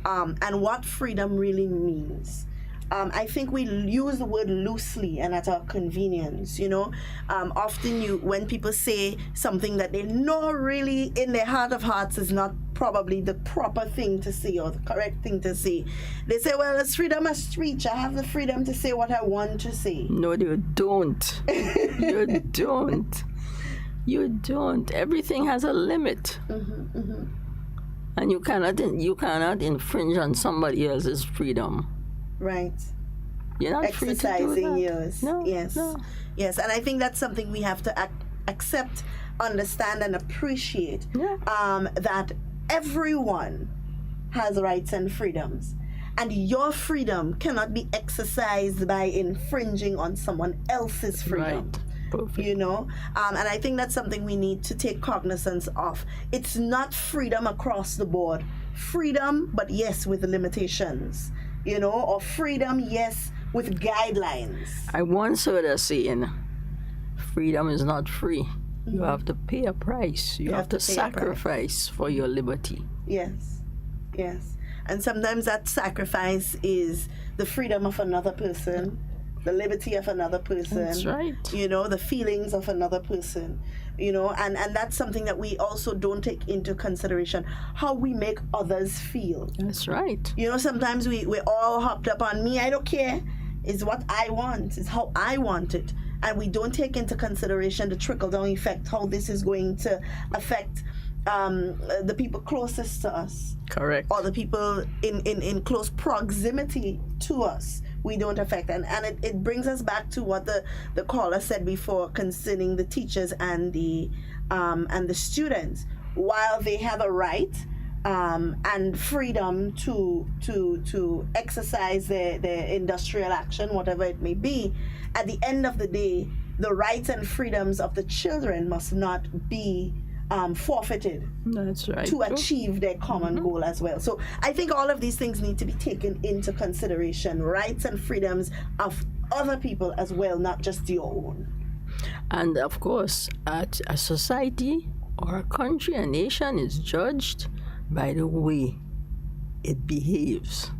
and what freedom really means. I think we use the word loosely and at our convenience, Often when people say something that they know really in their heart of hearts is not probably the proper thing to say or the correct thing to say, they say, well, it's freedom of speech. I have the freedom to say what I want to say. No, you don't. You don't. You don't. Everything has a limit. And you cannot infringe on somebody else's freedom. Right. You're not free to do Exercising that. yours. No, Yes. no. Yes, and I think that's something we have to accept, understand, and appreciate. Yeah. That everyone has rights and freedoms. And your freedom cannot be exercised by infringing on someone else's freedom. Right. Perfect. You know, and I think that's something we need to take cognizance of. It's not freedom across the board. Freedom, but yes, with limitations. You know, or freedom, yes, with guidelines. I once heard a saying, freedom is not free. You have to pay a price. You have to pay a price. sacrifice for your liberty. Yes, yes. And sometimes that sacrifice is the freedom of another person, the liberty of another person. That's right. You know, the feelings of another person. You know, and that's something that we also don't take into consideration, how we make others feel. That's right. You know, sometimes we're all hopped up on me, I don't care. It's what I want. It's how I want it. And we don't take into consideration the trickle-down effect, how this is going to affect the people closest to us. Correct. Or the people in close proximity to us. We don't affect. And it brings us back to what the caller said before concerning the teachers and the students. While they have a right and freedom to exercise their industrial action, whatever it may be, at the end of the day, the rights and freedoms of the children must not be forfeited. That's right. To achieve their common goal as well. So I think all of these things need to be taken into consideration. Rights and freedoms of other people as well, not just your own. And of course, a society or a country, a nation is judged by the way it behaves.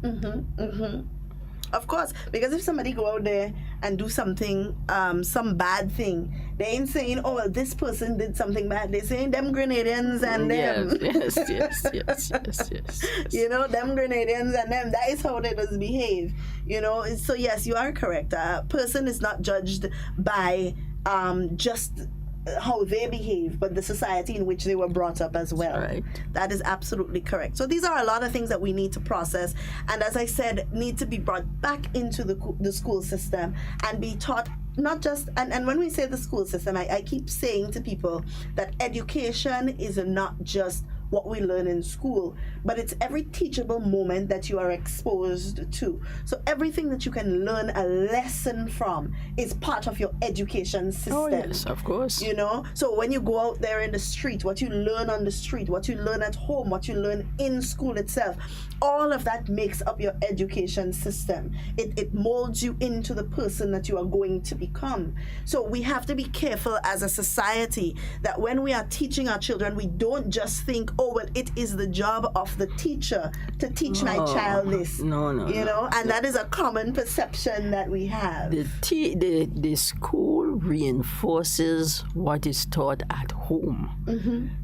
Of course, because if somebody go out there and do something, some bad thing, they ain't saying, oh, well, this person did something bad. They're saying them Grenadians and them. Yes. You know, them Grenadians and them. That is how they does behave. You know, so yes, you are correct. A person is not judged by just how they behave, but the society in which they were brought up as well. Right. That is absolutely correct. So these are a lot of things that we need to process, and as I said, need to be brought back into the school system and be taught. Not just, and when we say the school system, I keep saying to people that education is not just what we learn in school, but it's every teachable moment that you are exposed to. So everything that you can learn a lesson from is part of your education system. Oh, yes, of course. You know, so when you go out there in the street, what you learn on the street, what you learn at home, what you learn in school itself, all of that makes up your education system. It molds you into the person that you are going to become. So we have to be careful as a society that when we are teaching our children, we don't just think, oh, well, it is the job of the teacher to teach my child this. No. You know, and that is a common perception that we have. The school reinforces what is taught at home.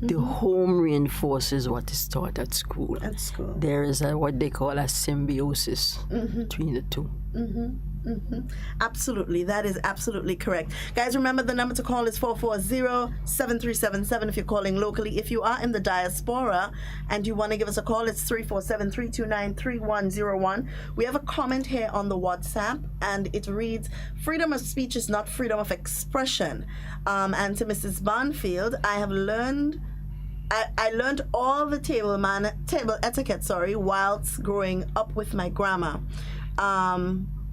The home reinforces what is taught at school. At school. There is what they call a symbiosis between the two. Absolutely, that is absolutely correct. Guys, remember the number to call is 440-7377 if you're calling locally. If you are in the diaspora and you want to give us a call, it's 347-329-3101. We have a comment here on the WhatsApp, and it reads, freedom of speech is not freedom of expression. And to Mrs. Barnfield, I learned all the table etiquette, whilst growing up with my grandma,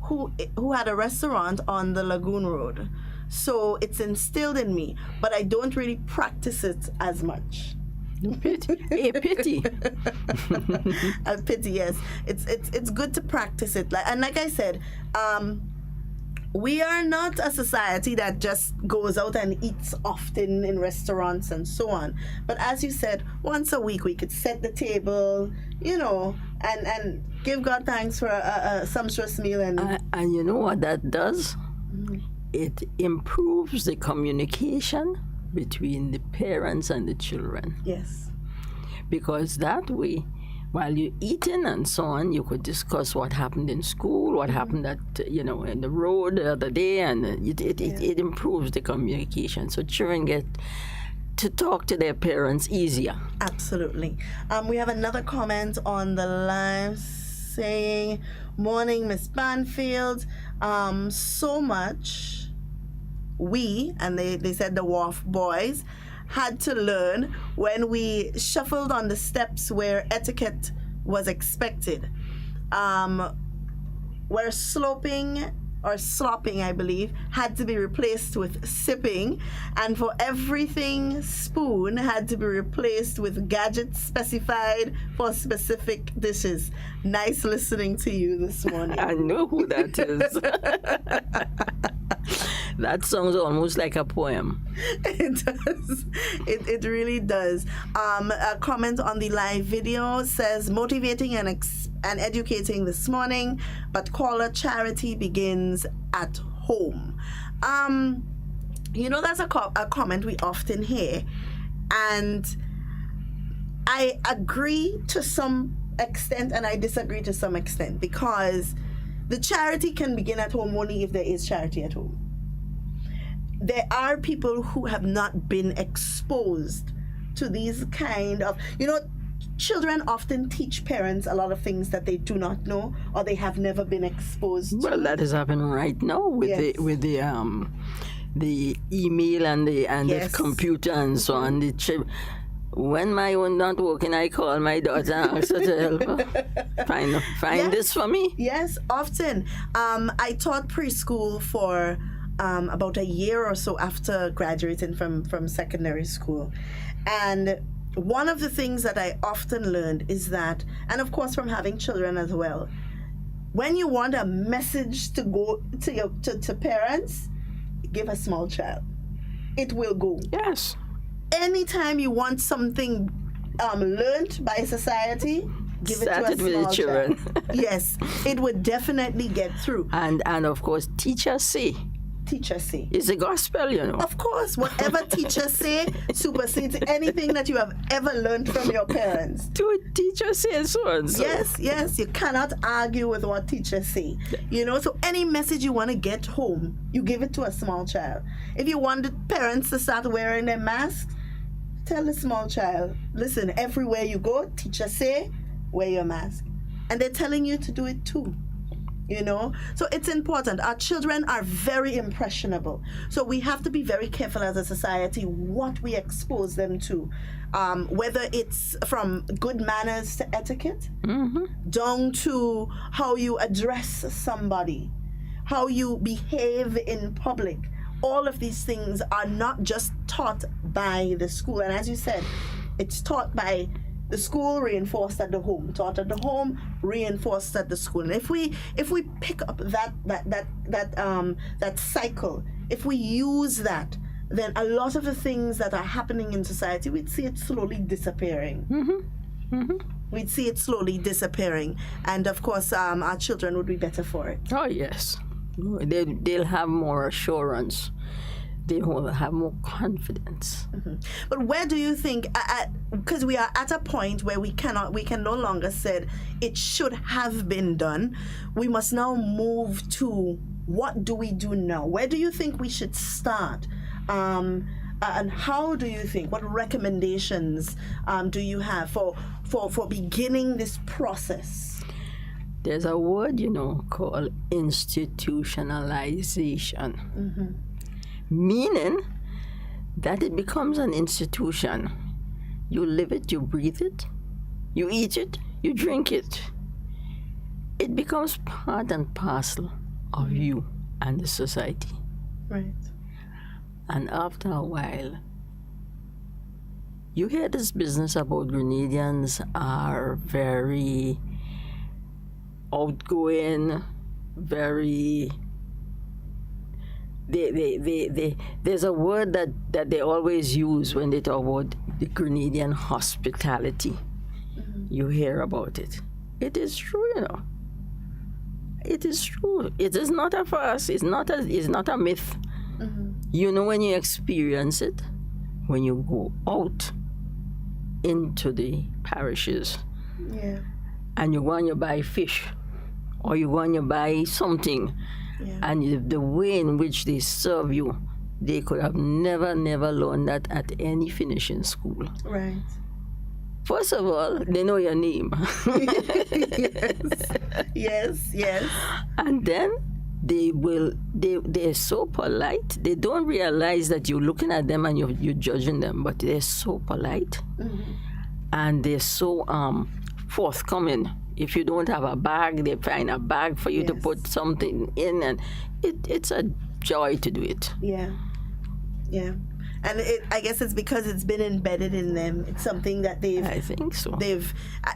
who had a restaurant on the Lagoon Road. So it's instilled in me, but I don't really practice it as much. A pity. A pity, yes. It's good to practice it. Like I said, we are not a society that just goes out and eats often in restaurants and so on. But as you said, once a week we could set the table, you know, and give God thanks for a sumptuous meal. And you know what that does? It improves the communication between the parents and the children. Yes. Because that way, while you're eating and so on, you could discuss what happened in school, what happened in the road the other day, and it improves the communication. So children get to talk to their parents easier. Absolutely. We have another comment on the live saying, "Morning, Miss Banfield. So much and they said the Wharf boys had to learn when we shuffled on the steps where etiquette was expected. Where slopping, I believe, had to be replaced with sipping, and for everything, spoon had to be replaced with gadgets specified for specific dishes." Nice listening to you this morning. I know who that is. That sounds almost like a poem. It does. It really does. A comment on the live video says, "Motivating and educating this morning, but caller charity begins at home." That's a comment we often hear, and I agree to some extent and I disagree to some extent, because the charity can begin at home only if there is charity at home. There are people who have not been exposed to these kind of, children often teach parents a lot of things that they do not know or they have never been exposed to. Well, that is happening right now with the email and the computer and so on. The chip. When my own not working, I call my daughter and ask her to help her. Find this for me. Yes, often. I taught preschool for about a year or so after graduating from secondary school. And one of the things that I often learned is that, and of course from having children as well, when you want a message to go to parents, give a small child. It will go. Yes. Anytime you want something learned by society, give it to a small children. child. Yes, it would definitely get through. And of course, teachers say. Teachers say. It's the gospel, Of course, whatever teachers say supersedes anything that you have ever learned from your parents. Do a teacher say so and so? Yes, you cannot argue with what teachers say. So any message you want to get home, you give it to a small child. If you want the parents to start wearing their masks, tell the small child, listen, everywhere you go, teachers say, wear your mask. And they're telling you to do it too. So it's important. Our children are very impressionable. So we have to be very careful as a society what we expose them to. Whether it's from good manners to etiquette, down to how you address somebody, how you behave in public. All of these things are not just taught by the school. And as you said, it's taught by the school, reinforced at the home. Taught at the home, reinforced at the school. And if we pick up that cycle, if we use that, then a lot of the things that are happening in society, we'd see it slowly disappearing. We'd see it slowly disappearing, and of course, our children would be better for it. Oh yes, they'll have more assurance. They will have more confidence. But where do you think, because we are at a point where we can no longer say it should have been done, we must now move to what do we do now? Where do you think we should start? And how do you think, what recommendations do you have for beginning this process? There's a word, called institutionalization. Meaning that it becomes an institution. You live it, you breathe it, you eat it, you drink it. It becomes part and parcel of you and the society. Right. And after a while, you hear this business about Grenadians are very outgoing, very... There's a word that they always use when they talk about the Grenadian hospitality. You hear about it. It is true, It is true. It is not a farce. It's not a myth. When you experience it, when you go out into the parishes, and you go and you buy fish, or you go and you buy something. And the way in which they serve you, they could have never learned that at any finishing school. Right. First of all, they know your name. Yes. And then they're so polite. They don't realize that you're looking at them and you're judging them, but they're so polite. And they're so forthcoming. If you don't have a bag, they find a bag for you to put something in, and it's a joy to do it. Yeah. And I guess it's because it's been embedded in them. It's something that I think so.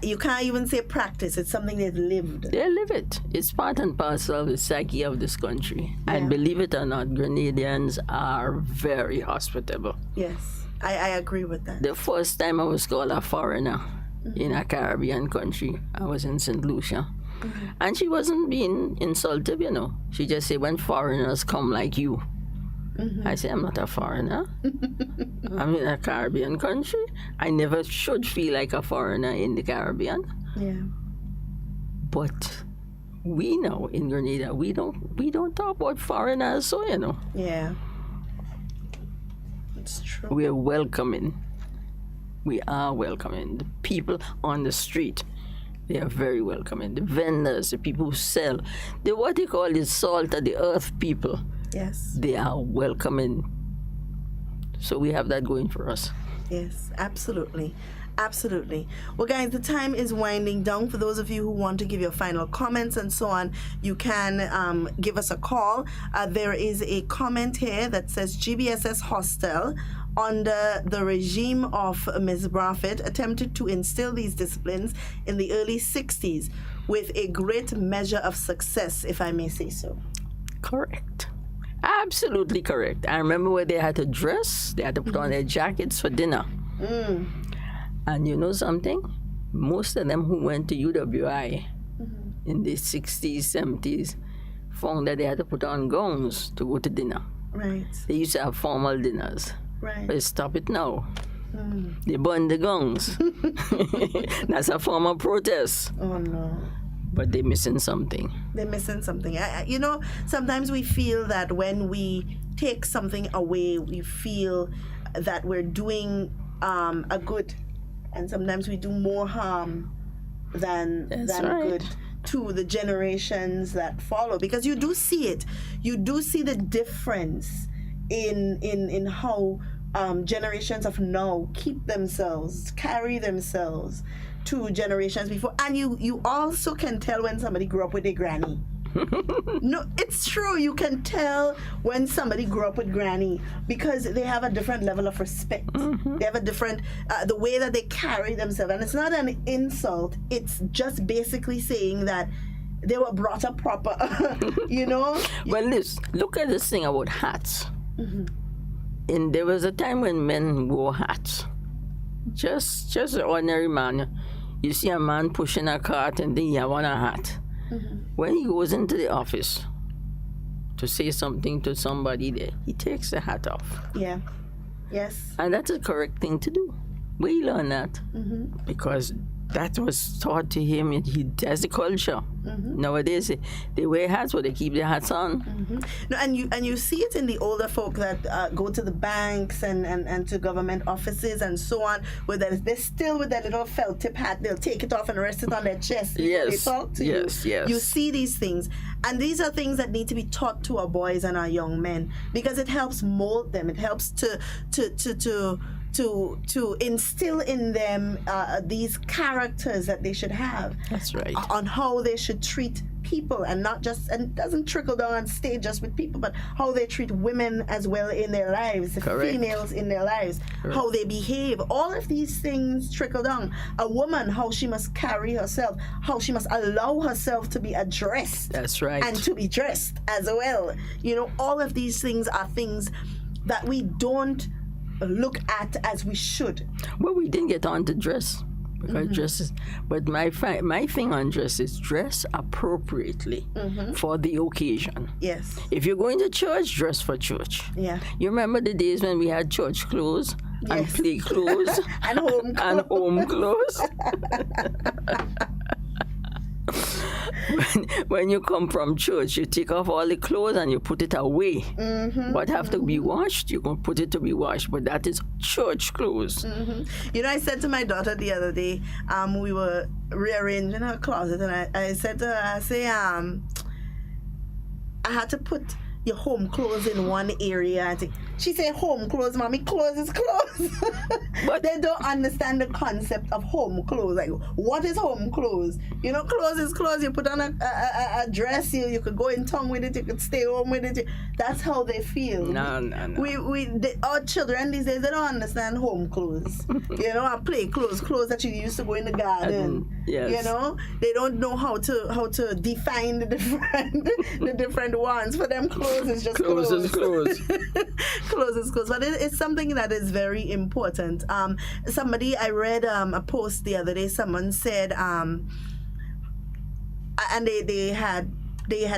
You can't even say practice. It's something they've lived. They live it. It's part and parcel of the psyche of this country. And believe it or not, Grenadians are very hospitable. Yes, I agree with that. The first time I was called a foreigner in a Caribbean country, I was in St. Lucia. And she wasn't being insultive, She just said, when foreigners come like you. I say, I'm not a foreigner. I'm in a Caribbean country. I never should feel like a foreigner in the Caribbean. Yeah. But we know in Grenada, we don't talk about foreigners, so Yeah. It's true. We are welcoming. We are welcoming. The people on the street, they are very welcoming. The vendors, the people who sell, what they call the salt of the earth people. Yes. They are welcoming. So we have that going for us. Yes, absolutely. Well, guys, the time is winding down. For those of you who want to give your final comments and so on, you can give us a call. There is a comment here that says GBSS hostel under the regime of Ms. Braffett attempted to instill these disciplines in the early 60s with a great measure of success, if I may say so. Correct. Absolutely correct. I remember where they had to dress, they had to put on their jackets for dinner. And you know something? Most of them who went to UWI in the 60s, 70s found that they had to put on gowns to go to dinner. Right. They used to have formal dinners. Right. But stop it now. They burn the gowns. That's a form of protest. Oh, no. But they're missing something. Sometimes we feel that when we take something away, we feel that we're doing a good, and sometimes we do more harm than good to the generations that follow. Because you do see it. You do see the difference in how generations of now carry themselves to generations before. And you also can tell when somebody grew up with a granny. No, it's true. You can tell when somebody grew up with granny because they have a different level of respect. They have a different, the way that they carry themselves. And it's not an insult. It's just basically saying that they were brought up proper, Well, look at this thing about hats. And there was a time when men wore hats. Just an ordinary man. You see a man pushing a cart and then he have on a hat. When he goes into the office to say something to somebody there, he takes the hat off. Yeah. Yes. And that's a correct thing to do. We learn that because that was taught to him. That's the culture. Nowadays, they wear hats, but they keep their hats on. No, and you see it in the older folk that go to the banks and to government offices and so on, where they're still with that little felt tip hat. They'll take it off and rest it on their chest. They talk to you. Yes. You see these things, and these are things that need to be taught to our boys and our young men because it helps mold them. It helps to instill in them these characters that they should have. That's right. On how they should treat people, and it doesn't trickle down and stay just with people, but how they treat women as well in their lives, the females in their lives, how they behave. All of these things trickle down. A woman, how she must carry herself, how she must allow herself to be addressed. That's right. And to be dressed as well. All of these things are things that we don't look at as we should. Well, we didn't get on to dress because dresses, but my thing on dress is dress appropriately for the occasion. Yes. If you're going to church, dress for church. Yeah. You remember the days when we had church clothes and play clothes and home clothes. and home clothes. when you come from church, you take off all the clothes and you put it away. What have to be washed, you can put it to be washed, but that is church clothes. You know, I said to my daughter the other day, we were rearranging her closet, and I said to her, I had to put your home clothes in one area. She said, home clothes, mommy, clothes is clothes. But they don't understand the concept of home clothes. Like, what is home clothes? You know, clothes is clothes. You put on a dress, you could go in town with it, you could stay home with it. That's how they feel. No. Our children these days, they don't understand home clothes. You know, and play clothes that you used to go in the garden. Yes. You know, they don't know how to define the different ones. For them, clothes is just clothes. Clothes is clothes. Clothes is clothes, but it's something that is very important. I read a post the other day. Someone said, and they had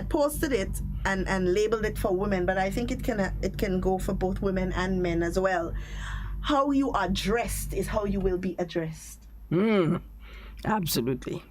posted it and labeled it for women, but I think it can go for both women and men as well. How you are dressed is how you will be addressed. Absolutely.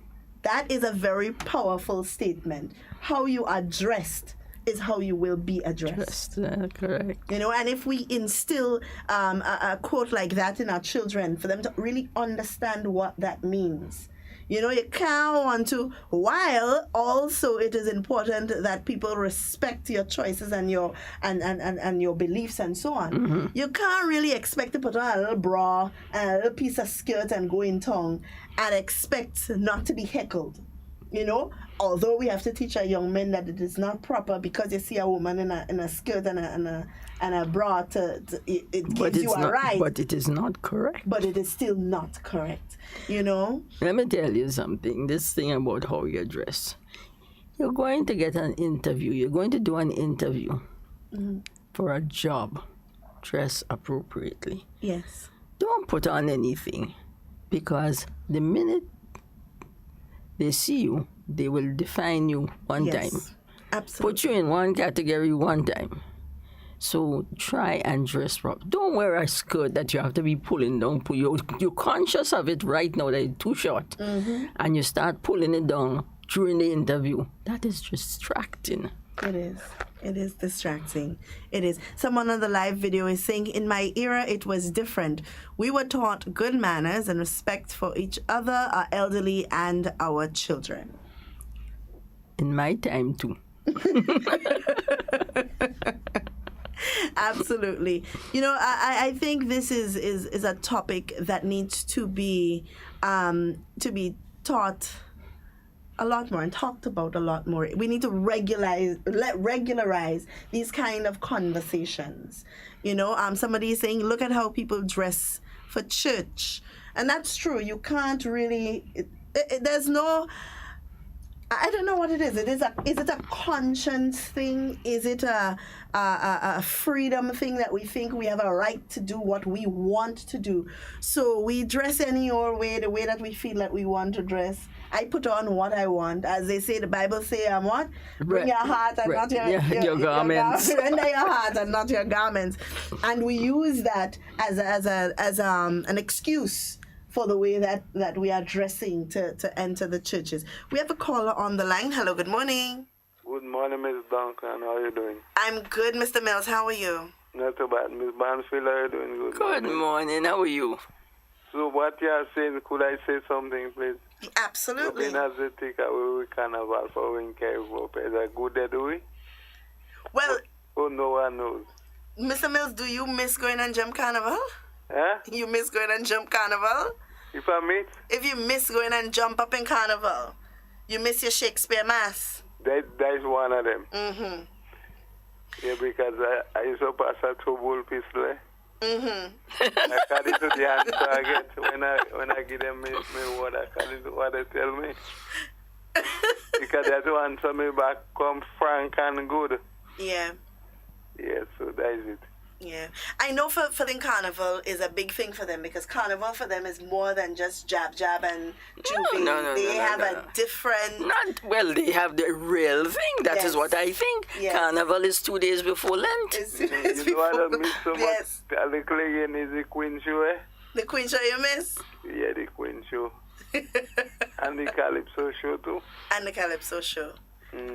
That is a very powerful statement. How you are dressed is how you will be addressed. Correct. You know, and if we instill a quote like that in our children, for them to really understand what that means. You know, you can't want to, while also it is important that people respect your choices and your beliefs and so on. You can't really expect to put on a little bra and a little piece of skirt and go in town and expect not to be heckled. You know, although we have to teach our young men that it is not proper because you see a woman in a skirt and a bra, it gives you a right. But it is not correct. But it is still not correct, you know? Let me tell you something. This thing about how you dress. You're going to get an interview. You're going to do an interview for a job. Dress appropriately. Yes. Don't put on anything, because the minute they see you, they will define you one time. Absolutely. Put you in one category one time. So try and dress properly. Don't wear a skirt that you have to be pulling down. You're conscious of it right now that it's too short. And you start pulling it down during the interview. That is distracting. It is. It is distracting. It is. Someone on the live video is saying, in my era, it was different. We were taught good manners and respect for each other, our elderly, and our children. In my time, too. Absolutely. You know, I think this is a topic that needs to be taught a lot more and talked about a lot more. We need to regularize these kind of conversations. You know, somebody is saying, look at how people dress for church. And that's true. You can't really, there's no, I don't know what it is. Is it a conscience thing? Is it a freedom thing that we think we have a right to do what we want to do? So we dress any old way, the way that we feel that we want to dress. I put on what I want. As they say, the Bible say, what? Bring your heart and not your garments. Render your heart and not your garments. And we use that as an excuse for the way that we are dressing to enter the churches. We have a caller on the line. Hello, good morning. Good morning, Miss Duncan. How are you doing? I'm good, Mr. Mills. How are you? Not too bad. Miss Bansfield, how are you doing? Good morning. How are you? So what you are saying, could I say something, please? Absolutely. Being as a take away with carnival for when Carriacou, is that good that do we? Well, oh, no one knows. Mr. Mills, do you miss going and jump carnival? Huh? You miss going and jump carnival? If I miss? If you miss going and jump up in carnival, you miss your Shakespeare mass? That's one of them. Mm-hmm. Yeah, because I used to pass a two-bull pistol. Mm-hmm. I carry to the hand target when I give them my word. I carry to what they tell me. Because that one so me back come frank and good. Yeah. Yeah, so that is it. Yeah. I know for them carnival is a big thing for them, because carnival for them is more than just jab and juvie. They have a different... They have the real thing. That is what I think. Yes. Carnival is 2 days before Lent. You know what I miss so much? Yes. The little again is the Queen show, eh? The Queen show you miss? Yeah, the Queen show. And the Calypso show too. And the Calypso show.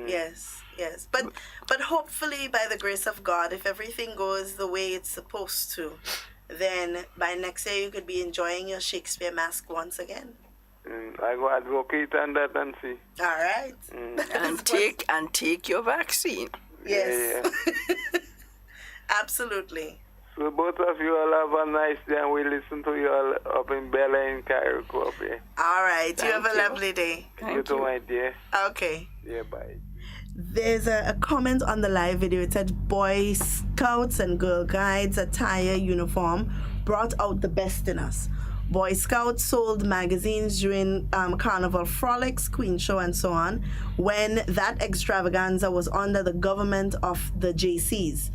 Yes. But hopefully, by the grace of God, if everything goes the way it's supposed to, then by next year you could be enjoying your Shakespeare mask once again. I go advocate on that and see. All right. And take your vaccine. Yes. Yeah. Absolutely. So both of you all have a nice day, and we listen to you all up in Bella in Carriacou up here. All right. You have a you. lovely day. You too, my dear. Okay. Yeah, bye. There's a comment on the live video. It said Boy Scouts and Girl Guides attire uniform brought out the best in us. Boy Scouts sold magazines during Carnival Frolics, Queen Show, and so on, when that extravaganza was under the government of the JCs.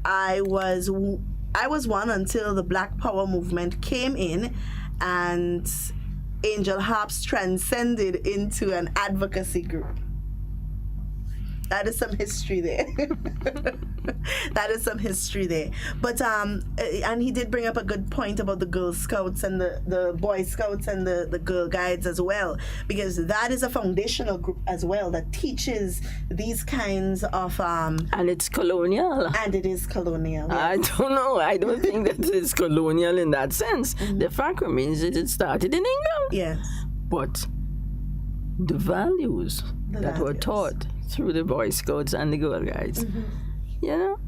I was one until the Black Power movement came in and Angel Harps transcended into an advocacy group. That is some history there. That is some history there. But and he did bring up a good point about the Girl Scouts and the Boy Scouts and the Girl Guides as well, because that is a foundational group as well that teaches these kinds of and it's colonial. And it is colonial. Yes. I don't know. I don't think that it's colonial in that sense. The fact remains that it started in England. Yes. But the values that were taught through the Boy Scouts and the Girl Guides, you know?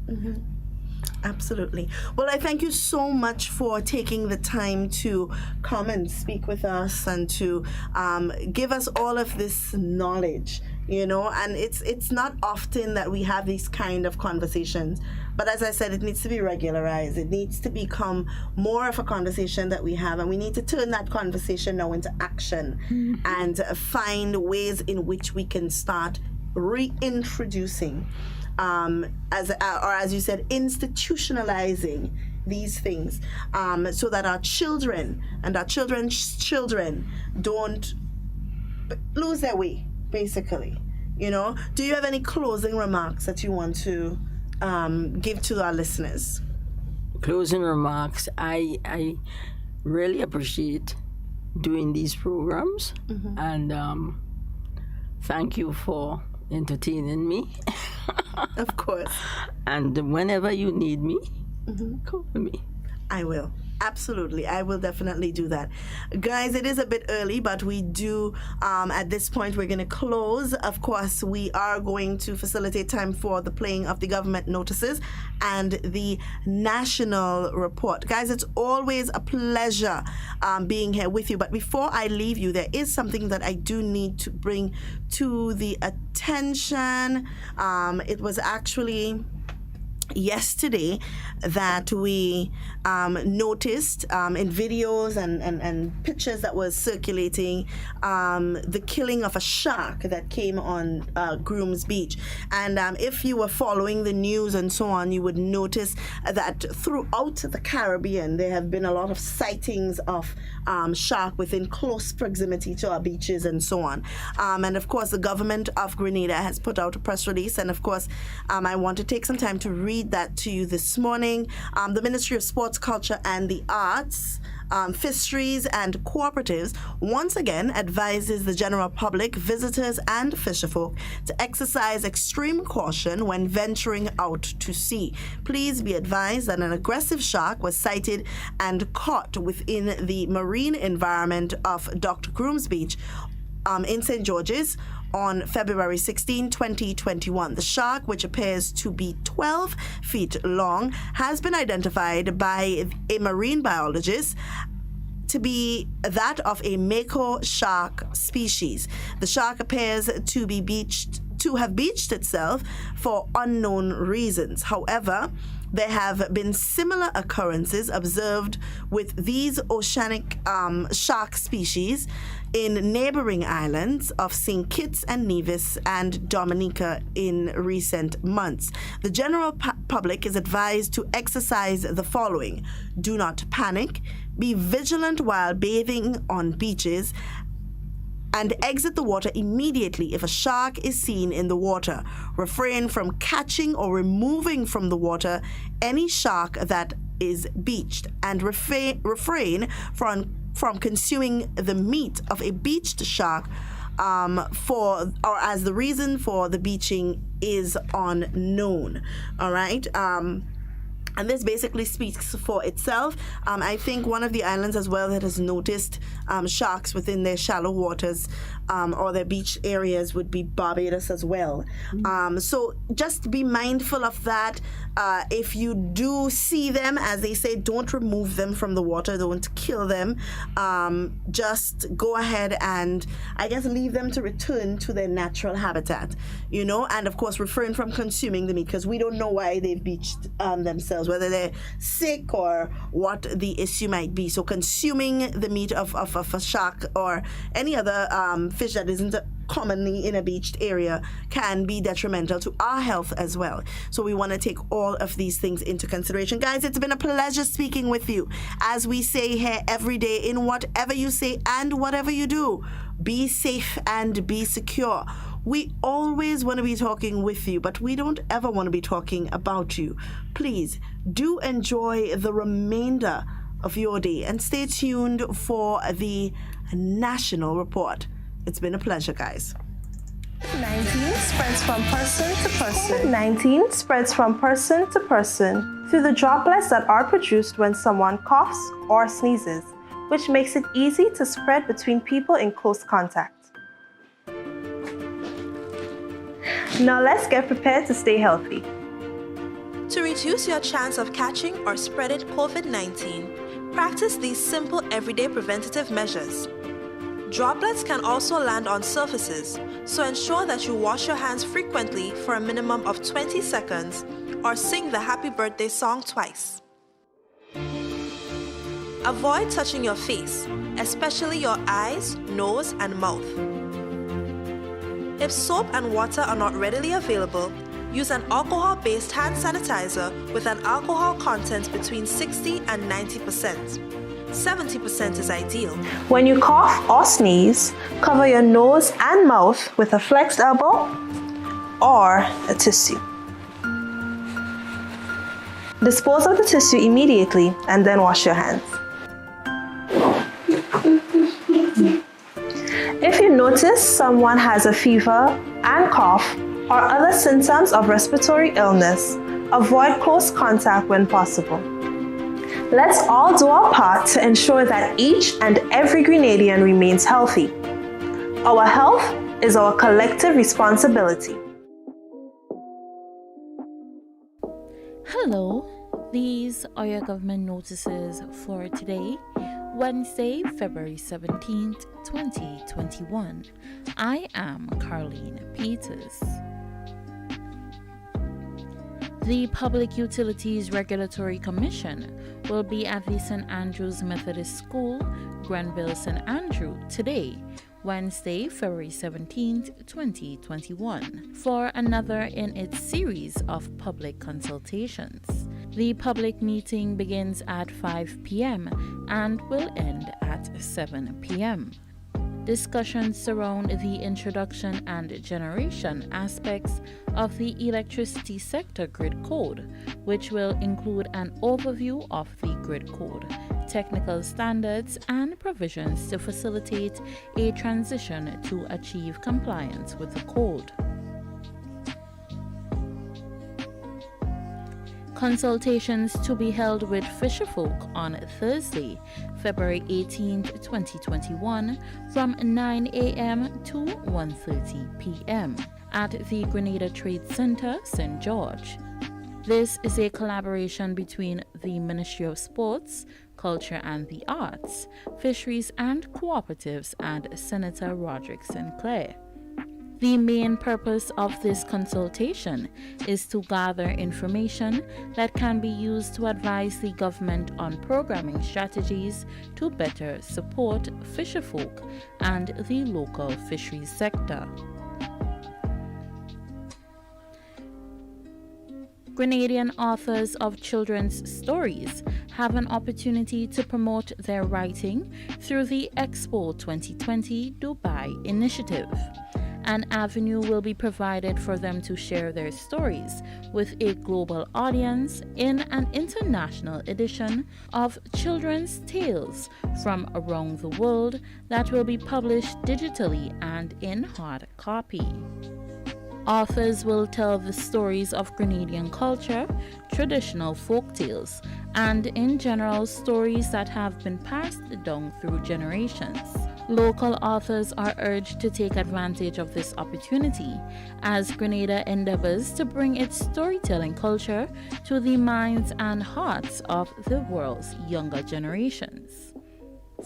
Absolutely. Well, I thank you so much for taking the time to come and speak with us and to give us all of this knowledge, you know, and it's not often that we have these kind of conversations. But as I said, it needs to be regularized. It needs to become more of a conversation that we have, and we need to turn that conversation now into action and find ways in which we can start reintroducing, as you said, institutionalizing these things, so that our children and our children's children don't lose their way, basically. You know, do you have any closing remarks that you want to give to our listeners? Closing remarks. I really appreciate doing these programs, and thank you for entertaining me. Of course. And whenever you need me, call me. I will. Absolutely. I will definitely do that. Guys, it is a bit early, but we do, at this point, we're going to close. Of course, we are going to facilitate time for the playing of the government notices and the national report. Guys, it's always a pleasure being here with you. But before I leave you, there is something that I do need to bring to the attention. It was actually yesterday that we noticed in videos and pictures that was circulating the killing of a shark that came on Grooms Beach. And if you were following the news and so on, you would notice that throughout the Caribbean there have been a lot of sightings of shark within close proximity to our beaches and so on. And of course the government of Grenada has put out a press release, and of course I want to take some time to read that to you this morning. The Ministry of Sports, Culture and the Arts, fisheries and cooperatives once again advises the general public, visitors and fisherfolk to exercise extreme caution when venturing out to sea. Please be advised that an aggressive shark was sighted and caught within the marine environment of Dr. Grooms Beach in St. George's on February 16, 2021. The shark, which appears to be 12 feet long, has been identified by a marine biologist to be that of a mako shark species. The shark appears to have beached itself for unknown reasons. However, there have been similar occurrences observed with these oceanic shark species in neighboring islands of St. Kitts and Nevis and Dominica in recent months. The general public is advised to exercise the following: do not panic, be vigilant while bathing on beaches, and exit the water immediately if a shark is seen in the water. Refrain from catching or removing from the water any shark that is beached, and refrain from consuming the meat of a beached shark as the reason for the beaching is unknown. All right. And this basically speaks for itself. I think one of the islands as well that has noticed sharks within their shallow waters or their beach areas would be Barbados as well. So just be mindful of that. If you do see them, as they say, don't remove them from the water, don't kill them. Just go ahead and, I guess, leave them to return to their natural habitat, and of course refrain from consuming the meat, because we don't know why they've beached themselves, whether they're sick or what the issue might be. So consuming the meat of a shark or any other fish that isn't commonly in a beached area can be detrimental to our health as well. So we want to take all of these things into consideration. Guys, it's been a pleasure speaking with you. As we say here every day, in whatever you say and whatever you do, be safe and be secure. We always want to be talking with you, but we don't ever want to be talking about you. Please do enjoy the remainder of your day and stay tuned for the national report. It's been a pleasure, guys. COVID-19 spreads from person to person. COVID-19 spreads from person to person through the droplets that are produced when someone coughs or sneezes, which makes it easy to spread between people in close contact. Now let's get prepared to stay healthy. To reduce your chance of catching or spreading COVID-19, practice these simple everyday preventative measures. Droplets can also land on surfaces, so ensure that you wash your hands frequently for a minimum of 20 seconds or sing the happy birthday song twice. Avoid touching your face, especially your eyes, nose, and mouth. If soap and water are not readily available, use an alcohol-based hand sanitizer with an alcohol content between 60 and 90%. 70% is ideal. When you cough or sneeze, cover your nose and mouth with a flexed elbow or a tissue. Dispose of the tissue immediately and then wash your hands. If you notice someone has a fever and cough or other symptoms of respiratory illness, avoid close contact when possible. Let's all do our part to ensure that each and every Grenadian remains healthy. Our health is our collective responsibility. Hello, these are your government notices for today, Wednesday, February 17th, 2021. I am Carleen Peters. The Public Utilities Regulatory Commission will be at the St. Andrew's Methodist School, Grenville, St. Andrew, today, Wednesday, February 17th, 2021, for another in its series of public consultations. The public meeting begins at 5 p.m. and will end at 7 p.m. Discussions surround the introduction and generation aspects of the electricity sector grid code, which will include an overview of the grid code, technical standards, and provisions to facilitate a transition to achieve compliance with the code. Consultations to be held with fisherfolk on Thursday, February 18th, 2021, from 9 a.m. to 1:30 p.m. at the Grenada Trade Center, St. George. This is a collaboration between the Ministry of Sports, Culture and the Arts, Fisheries and Cooperatives, and Senator Roderick Sinclair. The main purpose of this consultation is to gather information that can be used to advise the government on programming strategies to better support fisherfolk and the local fisheries sector. Grenadian authors of children's stories have an opportunity to promote their writing through the Expo 2020 Dubai initiative. An avenue will be provided for them to share their stories with a global audience in an international edition of children's tales from around the world that will be published digitally and in hard copy. Authors will tell the stories of Grenadian culture, traditional folk tales, and in general stories that have been passed down through generations. Local authors are urged to take advantage of this opportunity as Grenada endeavors to bring its storytelling culture to the minds and hearts of the world's younger generations.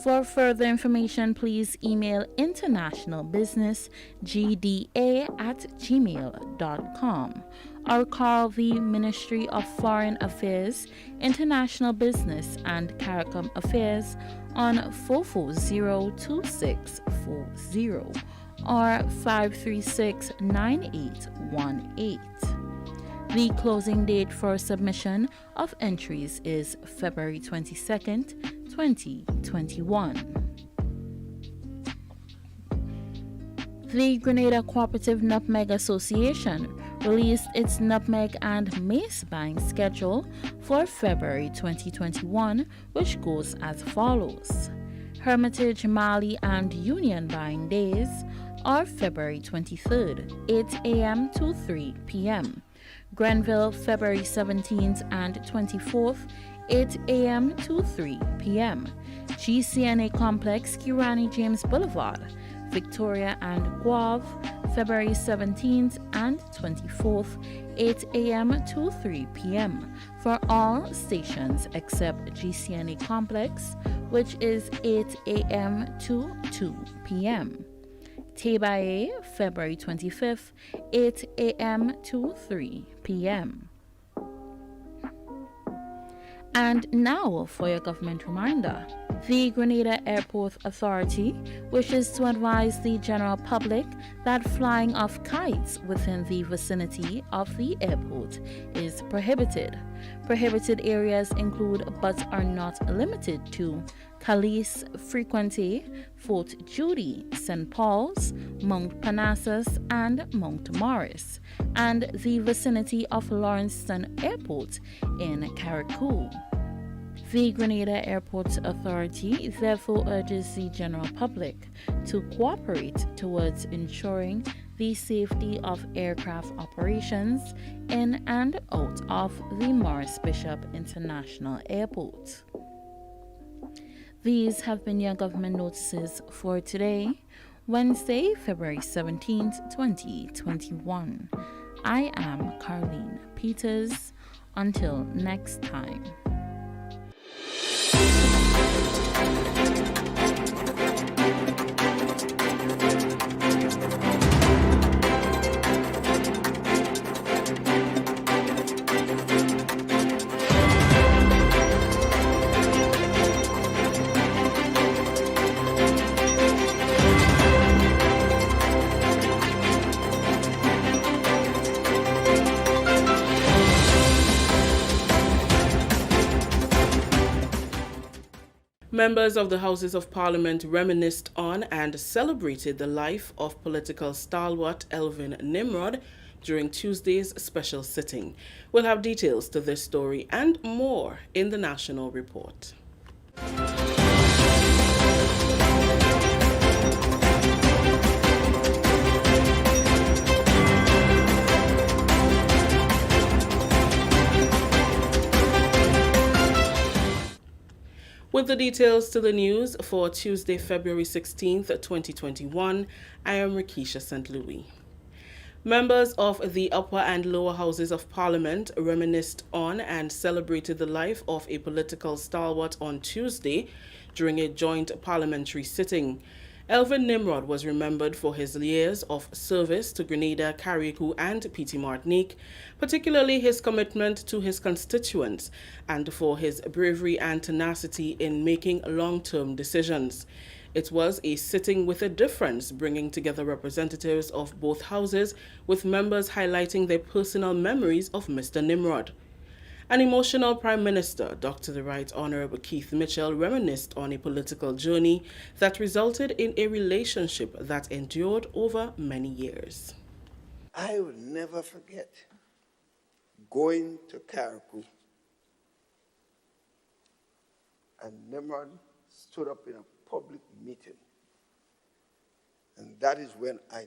For further information, please email internationalbusinessgda@gmail.com or call the Ministry of Foreign Affairs, International Business and CARICOM Affairs on 440-2640 or 536-9818. The closing date for submission of entries is February 22nd, 2021. The Grenada Cooperative Nutmeg Association released its nutmeg and mace buying schedule for February 2021, which goes as follows. Hermitage, Mali, and Union buying days are February 23rd, 8 a.m. to 3 p.m. Grenville, February 17th and 24th, 8 a.m. to 3 p.m. GCNA Complex, Kirani James Boulevard, Victoria and Guave, February 17th and 24th, 8 a.m. to 3 p.m. for all stations except GCNA Complex, which is 8 a.m. to 2 p.m. Tebaye, February 25th, 8 a.m. to 3 p.m. And now for your government reminder. The Grenada Airport Authority wishes to advise the general public that flying of kites within the vicinity of the airport is prohibited. Prohibited areas include but are not limited to Calais, Frequenté, Fort Judy, St. Paul's, Mount Parnassus, and Mount Morris, and the vicinity of Lawrencetown Airport in Carriacou. The Grenada Airport Authority therefore urges the general public to cooperate towards ensuring the safety of aircraft operations in and out of the Morris Bishop International Airport. These have been your government notices for today, Wednesday, February 17th, 2021. I am Caroline Peters. Until next time. Members of the Houses of Parliament reminisced on and celebrated the life of political stalwart Elvin Nimrod during Tuesday's special sitting. We'll have details to this story and more in the National Report. With the details to the news for Tuesday, February 16th, 2021, I am Rikisha St. Louis. Members of the upper and lower houses of Parliament reminisced on and celebrated the life of a political stalwart on Tuesday during a joint parliamentary sitting. Elvin Nimrod was remembered for his years of service to Grenada, Carriacou, and Petite Martinique, particularly his commitment to his constituents and for his bravery and tenacity in making long-term decisions. It was a sitting with a difference, bringing together representatives of both houses, with members highlighting their personal memories of Mr. Nimrod. An emotional Prime Minister, Dr. the Right Honourable Keith Mitchell, reminisced on a political journey that resulted in a relationship that endured over many years. I will never forget going to Carriacou, and Nimrod stood up in a public meeting. And that is when I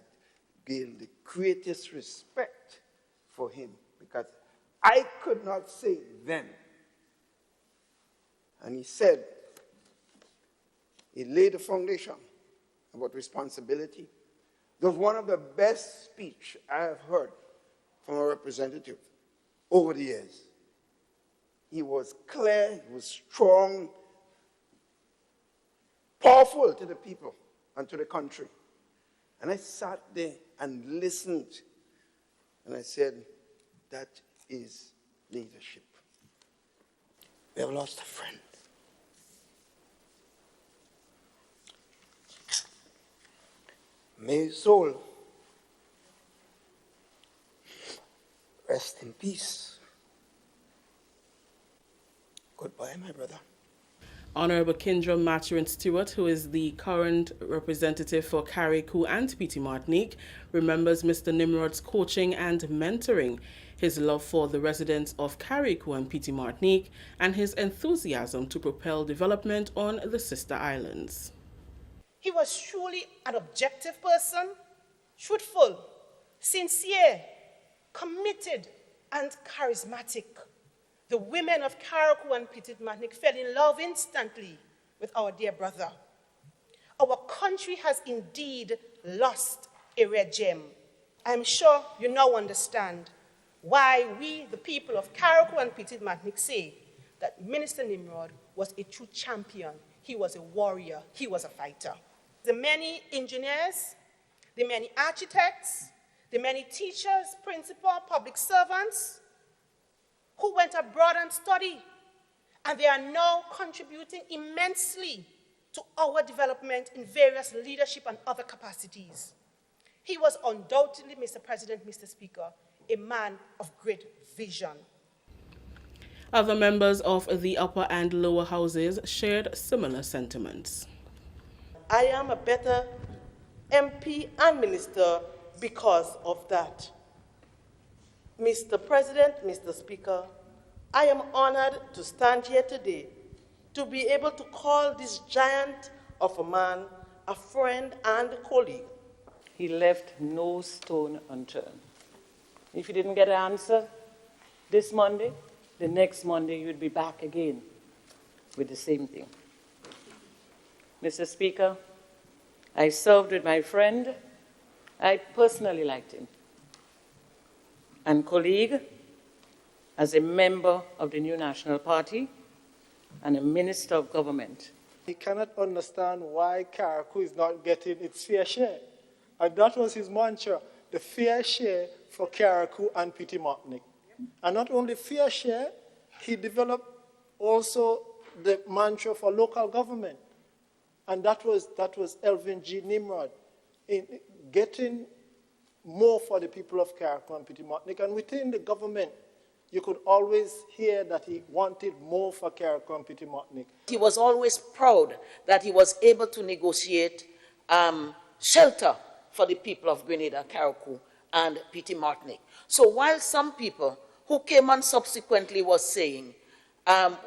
gained the greatest respect for him, because I could not say it then. And he said, he laid the foundation about responsibility. It was one of the best speeches I have heard from a representative over the years. He was clear, he was strong, powerful to the people and to the country. And I sat there and listened, and I said, that is leadership. We have lost a friend. May his soul rest in peace. Goodbye, my brother. Honourable Kindra Maturin Stewart, who is the current representative for Carriacou and Petite Martinique, remembers Mr. Nimrod's coaching and mentoring, his love for the residents of Carriacou and Petite Martinique, and his enthusiasm to propel development on the sister islands. He was truly an objective person, truthful, sincere, committed, and charismatic. The women of Carriacou and Petite Martinique fell in love instantly with our dear brother. Our country has indeed lost a rare gem. I'm sure you now understand why we, the people of Carriacou and Petite Martinique, say that Minister Nimrod was a true champion. He was a warrior. He was a fighter. The many engineers, the many architects, the many teachers, principals, public servants who went abroad and studied, and they are now contributing immensely to our development in various leadership and other capacities. He was undoubtedly, Mr. President, Mr. Speaker, a man of great vision. Other members of the upper and lower houses shared similar sentiments. I am a better MP and minister because of that. Mr. President, Mr. Speaker, I am honored to stand here today to be able to call this giant of a man a friend and a colleague. He left no stone unturned. If you didn't get an answer this Monday, the next Monday you'd be back again with the same thing. Mr. Speaker, I served with my friend. I personally liked him. And colleague, as a member of the New National Party and a minister of government. He cannot understand why Carriacou is not getting its fair share. And that was his mantra, the fair share for Carriacou and Petite Martinique. And not only fair share, he developed also the mantra for local government. And that was Elvin G. Nimrod, in getting more for the people of Carriacou and Petite Martinique. And within the government, you could always hear that he wanted more for Carriacou and Petite Martinique. He was always proud that he was able to negotiate shelter for the people of Grenada, Carriacou, and Petite Martinique. So while some people who came on subsequently was saying,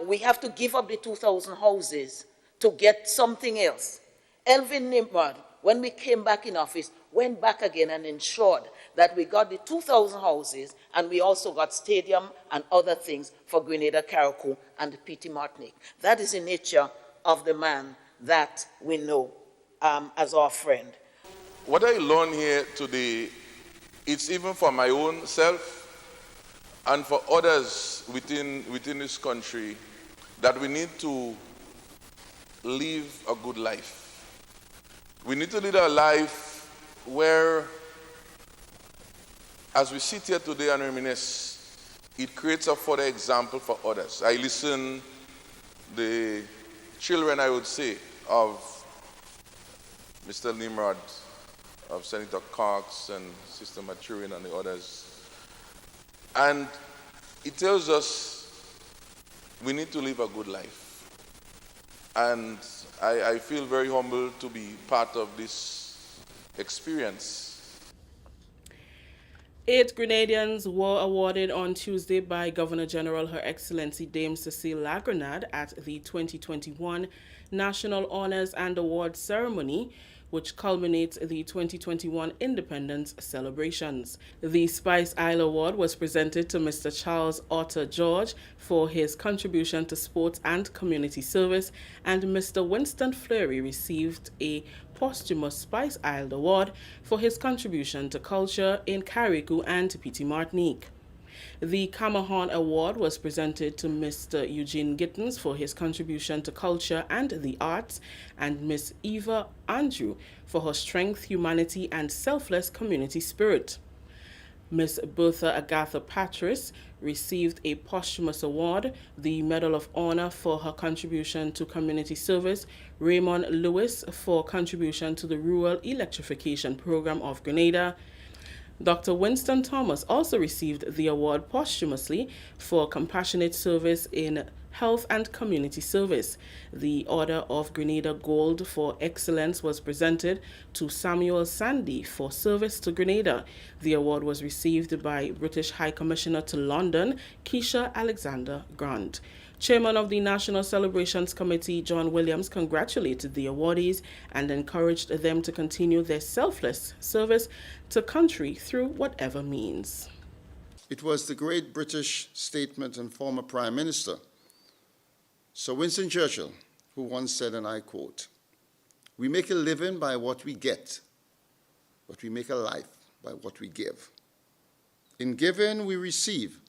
we have to give up the 2,000 houses to get something else, Elvin Nimrod, when we came back in office, went back again and ensured that we got the 2,000 houses, and we also got stadium and other things for Grenada, Carriacou, and Petite Martinique. That is the nature of the man that we know as our friend. What I learned here today, it's even for my own self and for others within this country, that we need to live a good life. We need to lead a life where, as we sit here today and reminisce, it creates a further example for others. I listen the children, I would say, of Mr. Nimrod, of Senator Cox and Sister Maturin and the others. And it tells us we need to live a good life. And I feel very humbled to be part of this experience. 8 Grenadians were awarded on Tuesday by Governor General Her Excellency Dame Cecile Lagrenade at the 2021 National Honors and Awards Ceremony, which culminates the 2021 Independence celebrations. The Spice Isle Award was presented to Mr. Charles Otter George for his contribution to sports and community service, and Mr. Winston Fleury received a posthumous Spice Isle Award for his contribution to culture in Carriacou and Petit Martinique. The Camahorn Award was presented to Mr. Eugene Gittens for his contribution to culture and the arts, and Miss Eva Andrew for her strength, humanity, and selfless community spirit. Miss Bertha Agatha Patris received a posthumous award, the Medal of Honor for her contribution to community service, Raymond Lewis for contribution to the Rural Electrification Program of Grenada. Dr. Winston Thomas also received the award posthumously for compassionate service in health and community service. The Order of Grenada Gold for Excellence was presented to Samuel Sandy for service to Grenada. The award was received by British High Commissioner to London, Keisha Alexander Grant. Chairman of the National Celebrations Committee, John Williams, congratulated the awardees and encouraged them to continue their selfless service to country through whatever means. It was the great British statesman and former Prime Minister, Sir Winston Churchill, who once said, and I quote, "We make a living by what we get, but we make a life by what we give. In giving, we receive,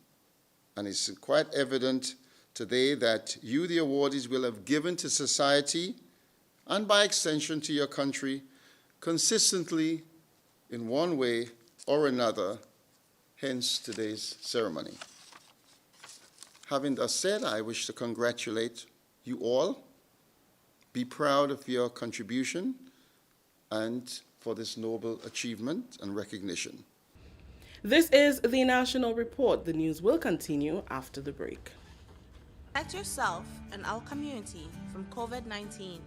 and it's quite evident today that you, the awardees, will have given to society and by extension to your country consistently in one way or another, hence today's ceremony. Having thus said, I wish to congratulate you all, be proud of your contribution and for this noble achievement and recognition. This is the National Report. The news will continue after the break. Protect yourself and our community from COVID-19.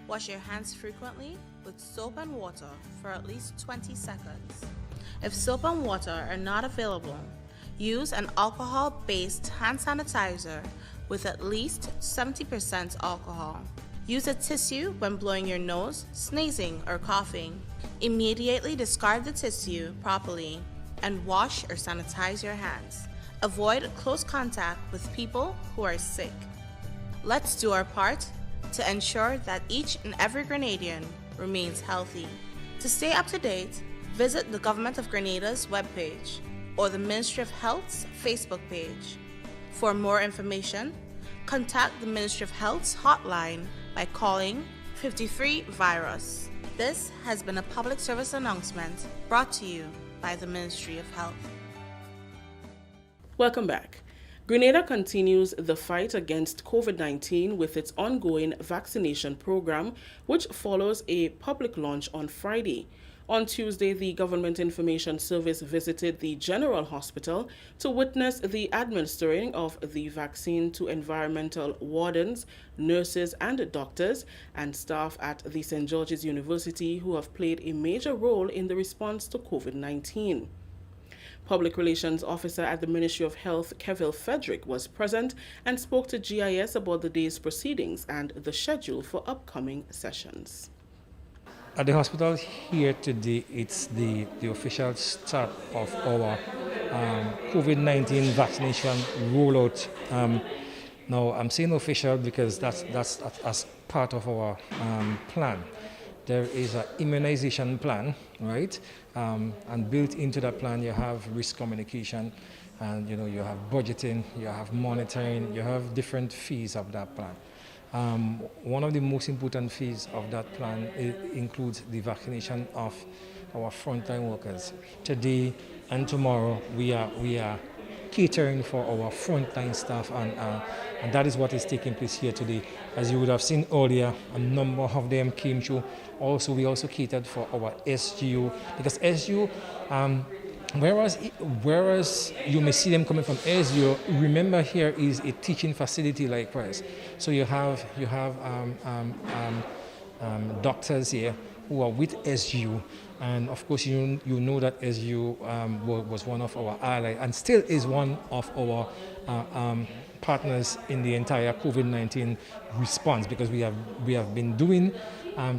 Wash your hands frequently with soap and water for at least 20 seconds. If soap and water are not available, use an alcohol-based hand sanitizer with at least 70% alcohol. Use a tissue when blowing your nose, sneezing, or coughing. Immediately discard the tissue properly and wash or sanitize your hands. Avoid close contact with people who are sick. Let's do our part to ensure that each and every Grenadian remains healthy. To stay up to date, visit the Government of Grenada's webpage or the Ministry of Health's Facebook page. For more information, contact the Ministry of Health's hotline by calling 53-VIRUS. This has been a public service announcement brought to you by the Ministry of Health. Welcome back. Grenada continues the fight against COVID-19 with its ongoing vaccination program, which follows a public launch on Friday. On Tuesday, the Government Information Service visited the General Hospital to witness the administering of the vaccine to environmental wardens, nurses and doctors, and staff at the St. George's University who have played a major role in the response to COVID-19. Public Relations Officer at the Ministry of Health, Kevil Frederick, was present and spoke to GIS about the day's proceedings and the schedule for upcoming sessions. At the hospital here today, it's the official start of our COVID-19 vaccination rollout. Now, I'm saying official because that's as part of our plan. There is an immunization plan, right? And built into that plan, you have risk communication, and you have budgeting, you have monitoring, you have different fees of that plan. One of the most important fees of that plan includes the vaccination of our frontline workers. Today and tomorrow, we are catering for our frontline staff, and that is what is taking place here today. As you would have seen earlier, a number of them came through. We also catered for our SGU, because SGU Whereas you may see them coming from SU, remember here is a teaching facility likewise. So you have doctors here who are with SU, and of course you know that SU was one of our allies and still is one of our partners in the entire COVID-19 response, because we have been doing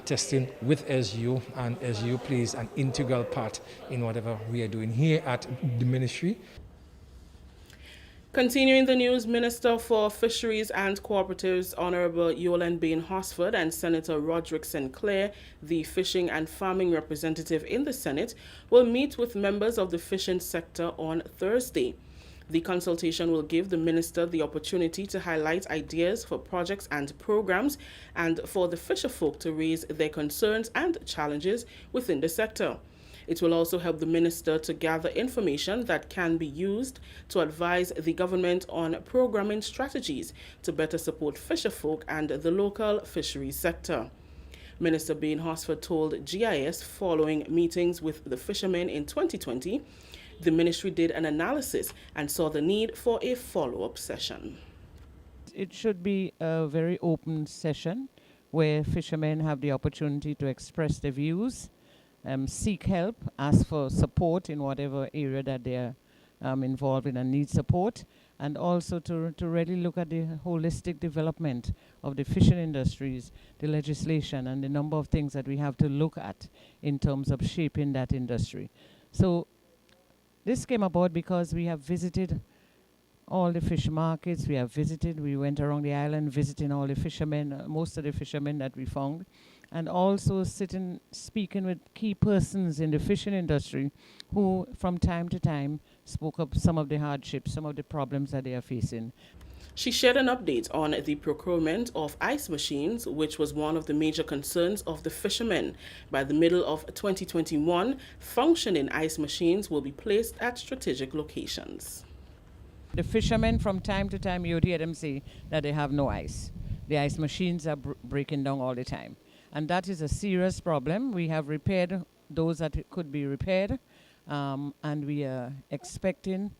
testing with SU, and SU plays an integral part in whatever we are doing here at the ministry. Continuing the news, Minister for Fisheries and Cooperatives Honorable Yolande Bain Hosford and Senator Roderick Sinclair, the fishing and farming representative in the Senate, will meet with members of the fishing sector on Thursday. The consultation will give the minister the opportunity to highlight ideas for projects and programs, and for the fisherfolk to raise their concerns and challenges within the sector. It will also help the minister to gather information that can be used to advise the government on programming strategies to better support fisherfolk and the local fisheries sector. Minister Bain Hosford told GIS following meetings with the fishermen in 2020, the ministry did an analysis and saw the need for a follow-up session. It should be a very open session where fishermen have the opportunity to express their views, seek help, ask for support in whatever area that they're involved in and need support, and also to really look at the holistic development of the fishing industries, the legislation, and the number of things that we have to look at in terms of shaping that industry. So this came about because we have visited all the fish markets. We went around the island visiting all the fishermen, most of the fishermen that we found, and also speaking with key persons in the fishing industry who from time to time spoke up some of the hardships, some of the problems that they are facing. She shared an update on the procurement of ice machines, which was one of the major concerns of the fishermen. By the middle of 2021, functioning ice machines will be placed at strategic locations. The fishermen from time to time, you hear them say that they have no ice. The ice machines are breaking down all the time. And that is a serious problem. We have repaired those that could be repaired, and we are expecting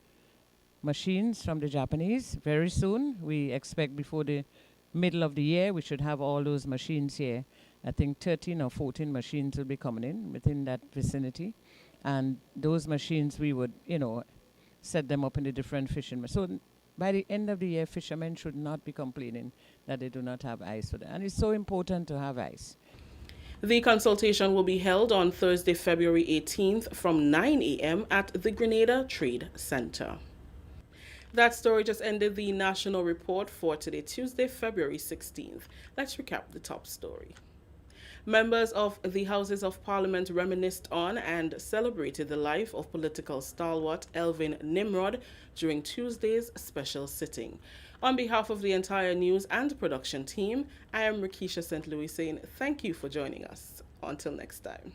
machines from the Japanese very soon. We expect before the middle of the year we should have all those machines here. I think 13 or 14 machines will be coming in within that vicinity, and those machines we would, set them up in the different fishing. So by the end of the year, fishermen should not be complaining that they do not have ice for them. And it's so important to have ice. The consultation will be held on Thursday, February 18th from 9 a.m. at the Grenada Trade Center. That story just ended the national report for today, Tuesday, February 16th. Let's recap the top story. Members of the Houses of Parliament reminisced on and celebrated the life of political stalwart Elvin Nimrod during Tuesday's special sitting. On behalf of the entire news and production team, I am Rakisha St. Louis saying thank you for joining us. Until next time.